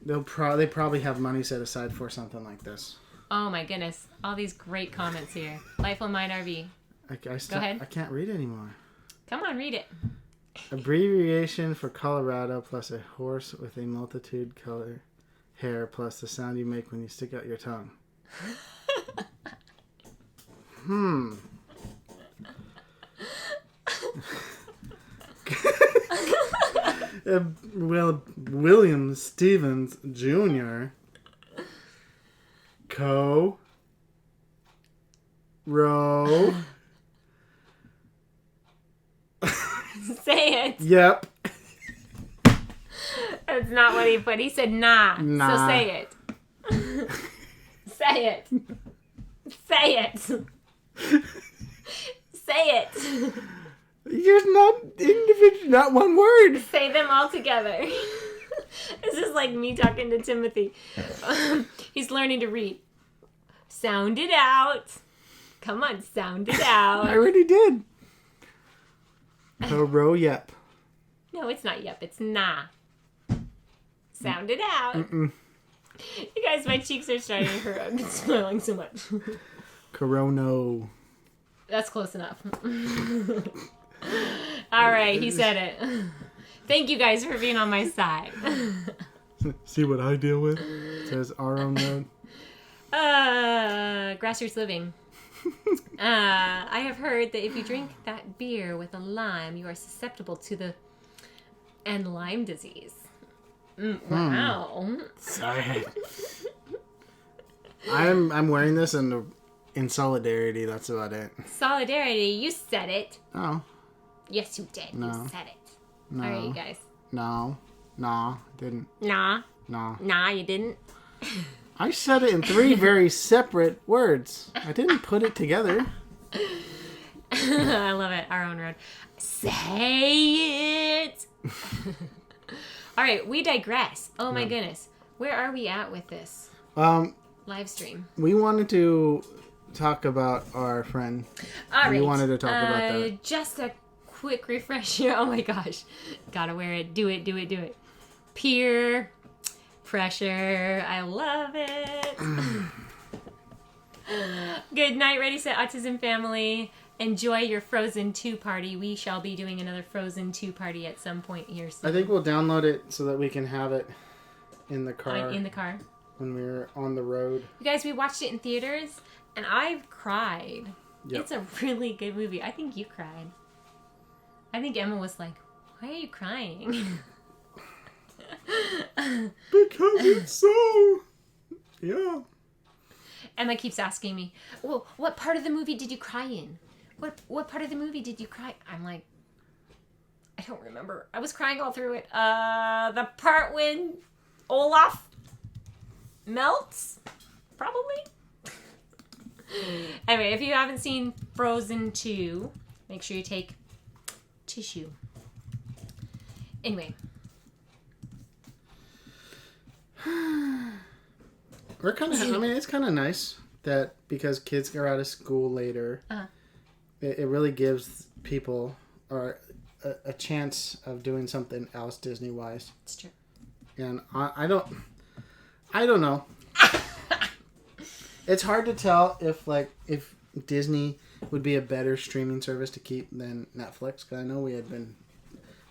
They probably have money set aside for something like this. Oh my goodness. All these great comments here. Life on Mine RV. Go ahead. I can't read anymore. Come on, read it. Abbreviation for Colorado plus a horse with a multitude color hair plus the sound you make when you stick out your tongue. William Stevens Jr. Row. Say it. Yep. That's not what he put. He said nah. So say it. Say it. Say it. Say it. You're not individual, not one word. Say them all together. This is like me talking to Timothy. He's learning to read. Sound it out. Come on, sound it out. I already did. Yep. No, it's not yep. It's nah. Sound it out. Mm-mm. You guys, my cheeks are starting to hurt. I've been smiling so much. Corono. That's close enough. All right, he said it. Thank you guys for being on my side. See what I deal with? It says our own node. Grassroots living. I have heard that if you drink that beer with a lime, you are susceptible to the Lyme disease. Wow. Sorry. I'm wearing this in solidarity. That's about it. Solidarity. You said it. Oh. Yes, you did. No. You said it. No. All right, you guys. No. Nah, didn't. Nah. No. Nah, you didn't. I said it in 3 very separate words. I didn't put it together. I love it. Our own road. Say it. All right, we digress. Oh my goodness. Where are we at with this live stream? We wanted to talk about our friend. All right. We wanted to talk about that. Just a quick refresher. Oh my gosh. Gotta wear it. Do it. Peer. pressure. I love it. Good night, Ready, Set, Autism family. Enjoy your Frozen 2 party. We shall be doing another Frozen 2 party at some point here soon. I think we'll download it so that we can have it in the car. In the car. When we're on the road. You guys, we watched it in theaters, and I've cried. Yep. It's a really good movie. I think you cried. I think Emma was like, why are you crying? Because it's so... Yeah. Emma keeps asking me, well, what part of the movie did you cry in? What part of the movie did you cry? I'm like, I don't remember. I was crying all through it. The part when Olaf melts? Probably. Anyway, if you haven't seen Frozen 2, make sure you take tissue. Anyway. We're kind of, I mean, it's kind of nice that because kids are out of school later, it really gives people a chance of doing something else Disney-wise. It's true. And I don't know. It's hard to tell if Disney would be a better streaming service to keep than Netflix. Because I know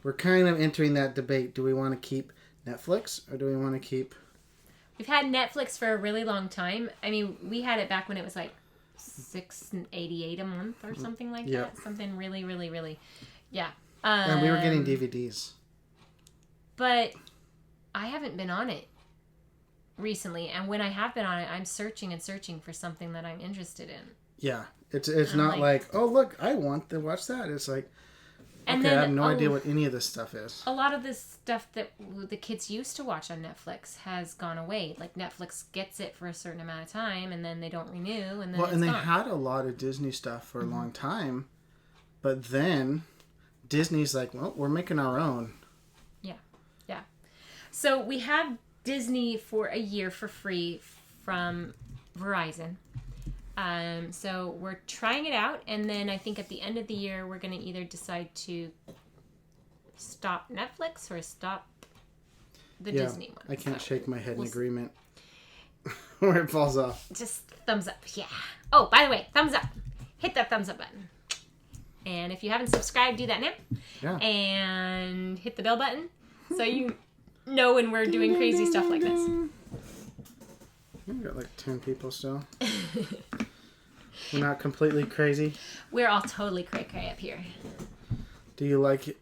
we're kind of entering that debate. Do we want to keep Netflix or do we want to keep... We've had Netflix for a really long time. I mean, we had it back when it was like $6.88 a month or something like that. Something really, really, really... Yeah. And we were getting DVDs. But I haven't been on it recently, and when I have been on it, I'm searching and searching for something that I'm interested in. Yeah, it's not like, oh look, I want to watch that. It's like, okay, I have no idea what any of this stuff is. A lot of this stuff that the kids used to watch on Netflix has gone away. Like Netflix gets it for a certain amount of time, and then they don't renew, and then it's they gone. had a lot of Disney stuff for a long time, but then Disney's like, well, we're making our own. Yeah. So we have Disney for a year for free from Verizon. So we're trying it out, and then I think at the end of the year we're going to either decide to stop Netflix or stop the Disney one. I can't shake my head in agreement or it falls off. Just thumbs up. Yeah. Oh, by the way, thumbs up. Hit that thumbs up button. And if you haven't subscribed, do that now. Yeah. And hit the bell button so you know when we're doing crazy stuff like this. We've got like 10 people still. We're not completely crazy. We're all totally cray-cray up here. Do you like it?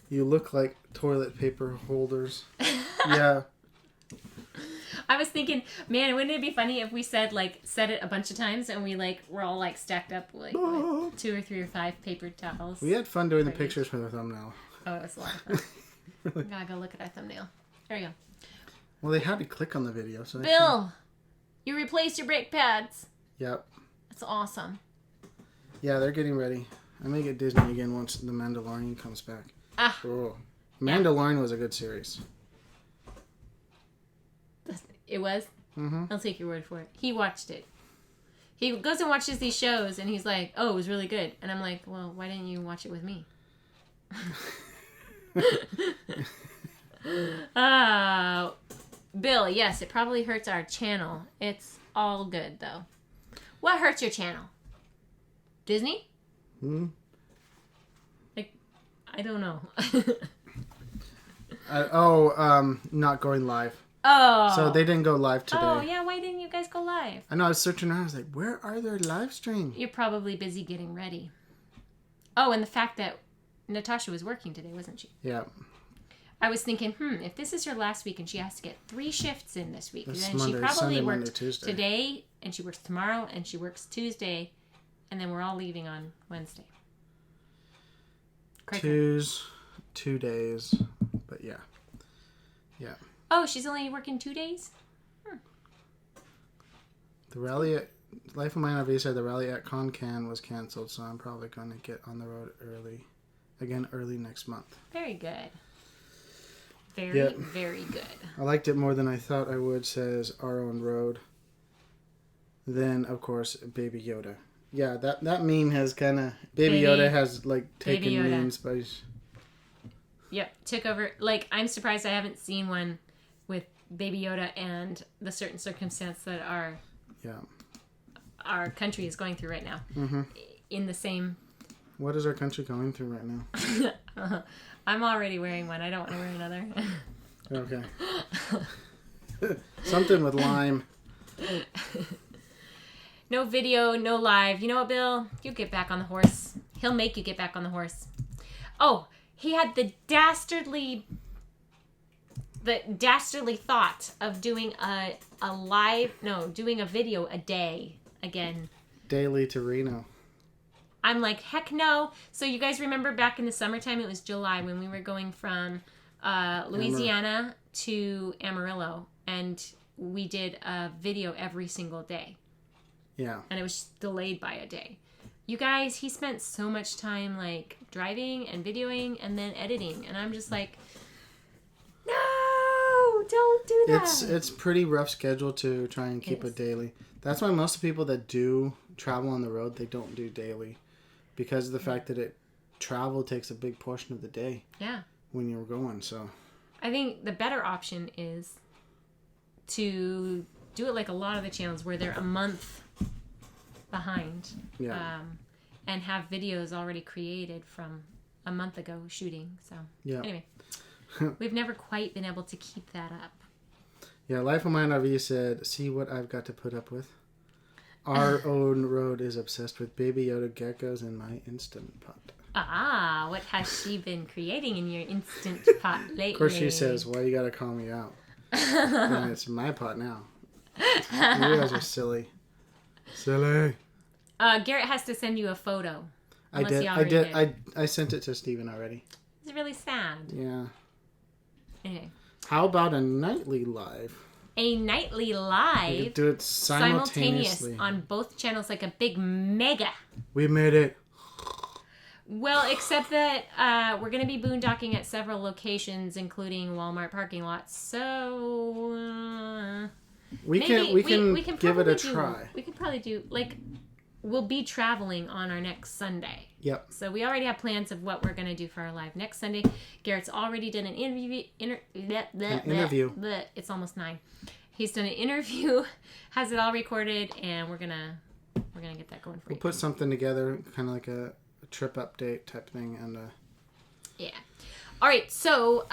You look like toilet paper holders. Yeah. I was thinking, man, wouldn't it be funny if we said it a bunch of times and we're all stacked up with 2 or 3 or 5 paper towels. We had fun doing the pictures for the thumbnail. Oh, it was a lot of fun. Really? Gotta go look at our thumbnail. There you go. Well, they had to click on the video, so Bill, you replaced your brake pads. Yep. That's awesome. Yeah, they're getting ready. I may get Disney again once The Mandalorian comes back. Oh. Mandalorian was a good series. It was? Mm-hmm. I'll take your word for it. He watched it. He goes and watches these shows, and he's like, oh, it was really good. And I'm like, well, why didn't you watch it with me? Bill, yes, it probably hurts our channel. It's all good, though. What hurts your channel? Disney? I don't know. Not going live. Oh. So they didn't go live today. Oh, yeah, why didn't you guys go live? I know, I was searching around. I was like, where are their live streams? You're probably busy getting ready. Oh, and the fact that Natasha was working today, wasn't she? Yeah. I was thinking, if this is her last week and she has to get 3 shifts in this week, That's then Monday, she probably Sunday, worked Monday, Tuesday. Today, and she works tomorrow, and she works Tuesday, and then we're all leaving on Wednesday. Two days, but yeah. Yeah. Oh, she's only working 2 days? The rally at Life of Mine RV said the rally at Concan was canceled, so I'm probably going to get on the road early next month. Very good. Very good. I liked it more than I thought I would, says Our Own Road. Then, of course, Baby Yoda. Yeah, that meme has kind of... Baby Yoda has, taken memes by... Yep, took over. I'm surprised I haven't seen one with Baby Yoda and the certain circumstance that our country is going through right now. Mm-hmm. In the same... What is our country going through right now? I'm already wearing one. I don't want to wear another. Okay. Something with lime. No video, no live. You know what, Bill? You get back on the horse. He'll make you get back on the horse. Oh, he had the dastardly thought of doing doing a video a day again. Daily to Reno. I'm like, heck no. So you guys remember back in the summertime, it was July when we were going from Louisiana to Amarillo, and we did a video every single day. Yeah. And it was delayed by a day. You guys, he spent so much time like driving and videoing and then editing, and I'm just like, no, don't do that. It's pretty rough schedule to try and keep it daily. That's why most people that do travel on the road, they don't do daily, because of the fact that travel takes a big portion of the day. Yeah. When you're going, so. I think the better option is to do it like a lot of the channels where they're a month behind. Yeah. And have videos already created from a month ago shooting. So anyway, we've never quite been able to keep that up. Yeah, Life of Mine RV said, see what I've got to put up with. Our own road is obsessed with Baby Yoda geckos in my Instant Pot. Ah, what has she been creating in your Instant Pot lately? Of course she says, why you gotta call me out? And it's my pot now. You guys are silly. Silly. Garrett has to send you a photo. I did. I sent it to Steven already. It's really sad. Yeah. Anyway. How about a nightly live? A nightly live. We could do it simultaneously on both channels, like a big mega. We made it. Well, except that we're going to be boondocking at several locations, including Walmart parking lots. So we can give it a try. We could probably do we'll be traveling on our next Sunday. Yep. So we already have plans of what we're going to do for our live next Sunday. Garrett's already done an interview. It's almost 9. He's done an interview, has it all recorded, and we're gonna get that going for you. We'll put something together, kind of like a trip update type thing, and yeah. All right. So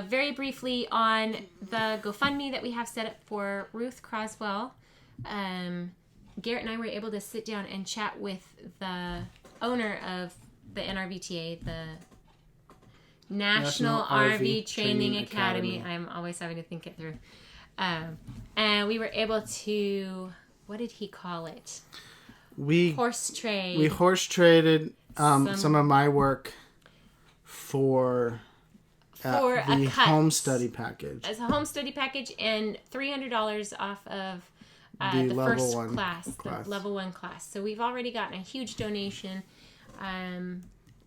very briefly on the GoFundMe that we have set up for Ruth Croswell. Garrett and I were able to sit down and chat with the owner of the NRVTA, the National RV Training Academy. I'm always having to think it through. And we were able to, what did he call it? Horse trade. We horse traded some of my work for the home study package. As a home study package, and $300 off of the first class, the level 1 class. So we've already gotten a huge donation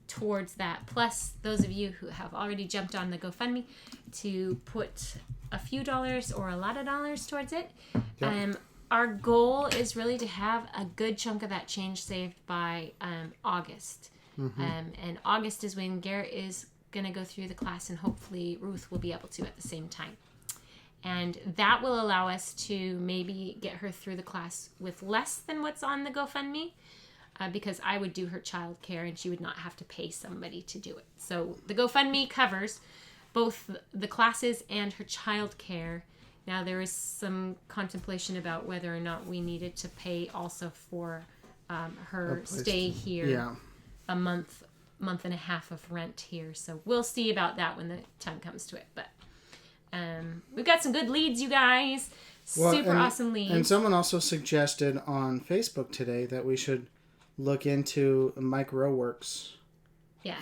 towards that. Plus, those of you who have already jumped on the GoFundMe to put a few dollars or a lot of dollars towards it. Yep. Our goal is really to have a good chunk of that change saved by August. Mm-hmm. And August is when Garrett is going to go through the class, and hopefully Ruth will be able to at the same time. And that will allow us to maybe get her through the class with less than what's on the GoFundMe, because I would do her child care and she would not have to pay somebody to do it. So the GoFundMe covers both the classes and her child care. Now there is some contemplation about whether or not we needed to pay also for her stay here, a month and a half of rent here. So we'll see about that when the time comes to it. But we've got some good leads, you guys. Super awesome leads. And someone also suggested on Facebook today that we should look into Mike Roweworks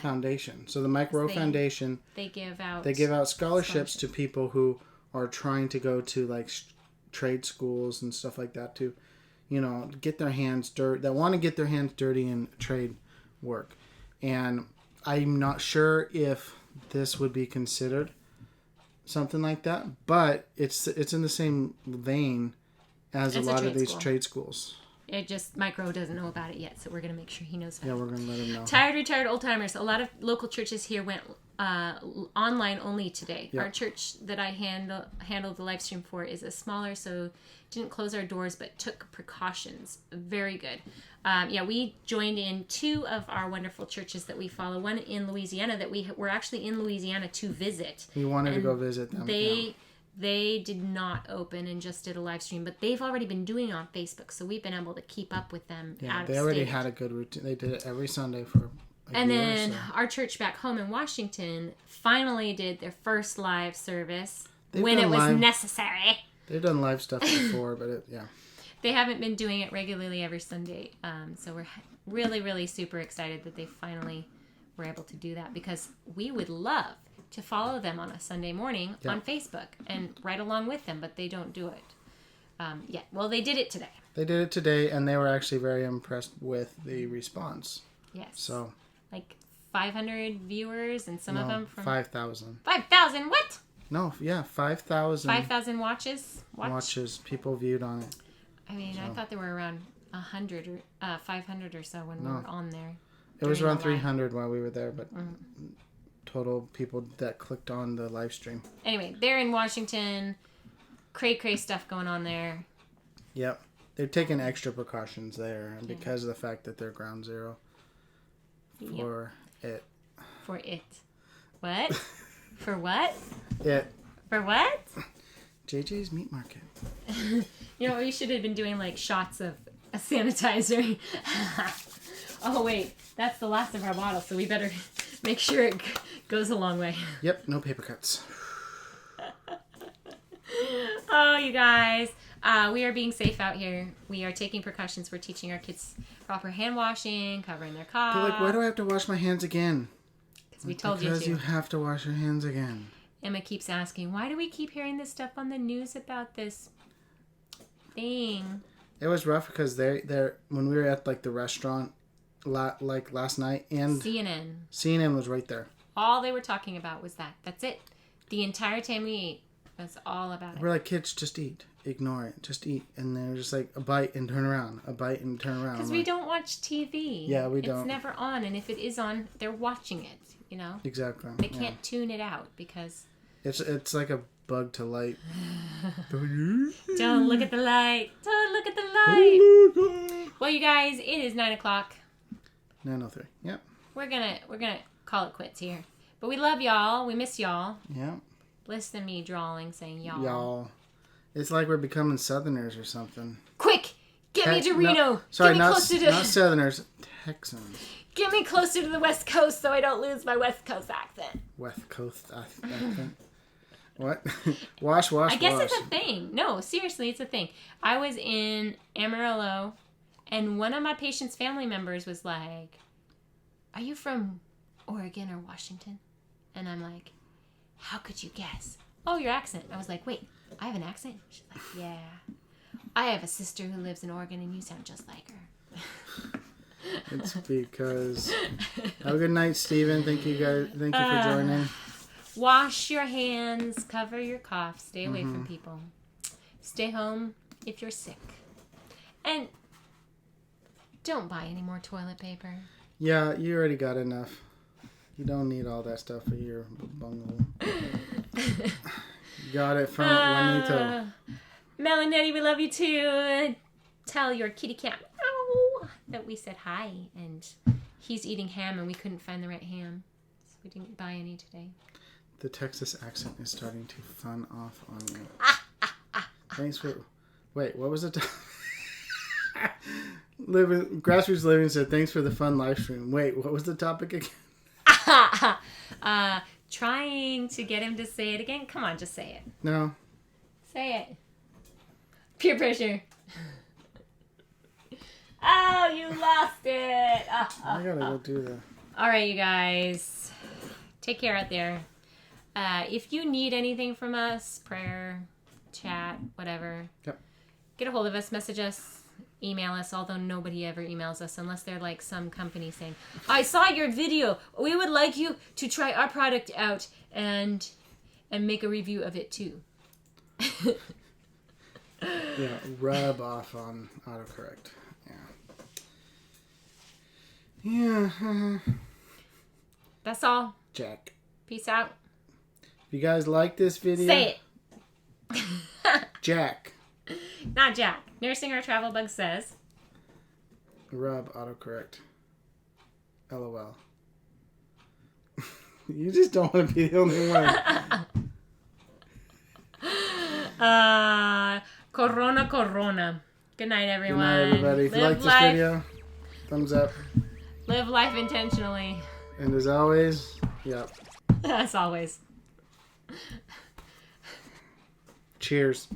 Foundation. So the Mike Rowe Foundation, they give out scholarships to people who are trying to go to like trade schools and stuff like that to, get their hands dirty. That want to get their hands dirty in trade work. And I'm not sure if this would be considered something like that, but it's in the same vein as a lot of these trade schools. Micro doesn't know about it yet, so we're going to make sure he knows about it. Yeah, we're going to let him know. Tired Retired Old Timers. A lot of local churches here went online only today. Yep. Our church that I handled the live stream for is a smaller, so didn't close our doors, but took precautions. Very good. We joined in 2 of our wonderful churches that we follow. One in Louisiana that we were actually in Louisiana to visit. We wanted to go visit them. They did not open and just did a live stream, but they've already been doing it on Facebook, so we've been able to keep up with them. Yeah, they already had a good routine. They did it every Sunday for a year or so. Our church back home in Washington finally did their first live service when it was necessary. They've done live stuff before, but they haven't been doing it regularly every Sunday. So we're really, really super excited that they finally were able to do that, because we would love to follow them on a Sunday morning on Facebook and right along with them, but they don't do it yet. Well, they did it today. They did it today, and they were actually very impressed with the response. Yes. So, like 500 viewers, and some of them from 5,000. 5,000? What? No, 5,000. 5,000 watches. Watches people viewed on it. I mean, I thought there were around 100 or 500 or so when we were on there. It was around 300 while we were there, but. Total people that clicked on the live stream. Anyway, they're in Washington. Cray stuff going on there. Yep. They're taking extra precautions there because of the fact that they're ground zero for it. For it. What? For what? It. For what? JJ's Meat Market. You know, we should have been doing like shots of a sanitizer. Oh, wait. That's the last of our bottle, so we better make sure it goes a long way. Yep, no paper cuts. Oh, you guys. We are being safe out here. We are taking precautions. We're teaching our kids proper hand washing, covering their cough. They're like, why do I have to wash my hands again? Because we told you to. Because you have to wash your hands again. Emma keeps asking, why do we keep hearing this stuff on the news about this thing? It was rough because they're when we were at like the restaurant like last night, and CNN was right there. All they were talking about was that. That's it. The entire time we ate was all about it. We're like, kids, just eat. Ignore it. Just eat. And they're just like, a bite and turn around. A bite and turn around. Because we don't watch TV. Yeah, we don't. It's never on. And if it is on, they're watching it, you know? Exactly. They can't tune it out because... It's like a bug to light. Don't look at the light. Don't look at the light. Well, you guys, it is 9 o'clock. 9:03. Yep. We're gonna call it quits here. But we love y'all. We miss y'all. Yeah. Listen to me drawling, saying y'all. Y'all. It's like we're becoming Southerners or something. Quick! Get me to Reno! No, sorry, not Southerners. Texans. Get me closer to the West Coast so I don't lose my West Coast accent. West Coast accent? What? wash. I guess it's a thing. No, seriously, it's a thing. I was in Amarillo, and one of my patient's family members was like, are you from Oregon or Washington? And I'm like, how could you guess? Oh, your accent. I was like, wait, I have an accent? She's like, yeah. I have a sister who lives in Oregon, and you sound just like her. It's because... Have a good night, Steven. Thank you, guys. Thank you for joining. Wash your hands. Cover your cough. Stay away from people. Stay home if you're sick. And don't buy any more toilet paper. Yeah, you already got enough. You don't need all that stuff for your bungalow. Got it from Juanito. Melanetti, we love you too. Tell your kitty cat that we said hi, and he's eating ham, and we couldn't find the right ham, so we didn't buy any today. The Texas accent is starting to fun off on me. Thanks for... Wait, what was it? Grassroots Living said, thanks for the fun live stream. Wait, what was the topic again? Trying to get him to say it again. Come on, just say it. No. Say it. Peer pressure. Oh, you lost it. I gotta go do that. All right, you guys. Take care out there. If you need anything from us, prayer, chat, whatever, get a hold of us, message us, email us, although nobody ever emails us unless they're like some company saying, I saw your video. We would like you to try our product out and make a review of it too. Yeah, rub off on autocorrect. Yeah. That's all. Jack. Peace out. If you guys like this video... Say it. Jack. Not Jack. Nursing Our Travel Bug says... Rub autocorrect. LOL. You just don't want to be the only one. Corona, Corona. Good night, everyone. Good night, everybody. If you like this video, thumbs up. Live life intentionally. And as always, yep. As always. Cheers.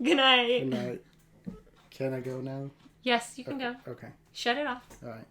Good night. Good night. Can I go now? Yes, you can go. Okay. Shut it off. All right.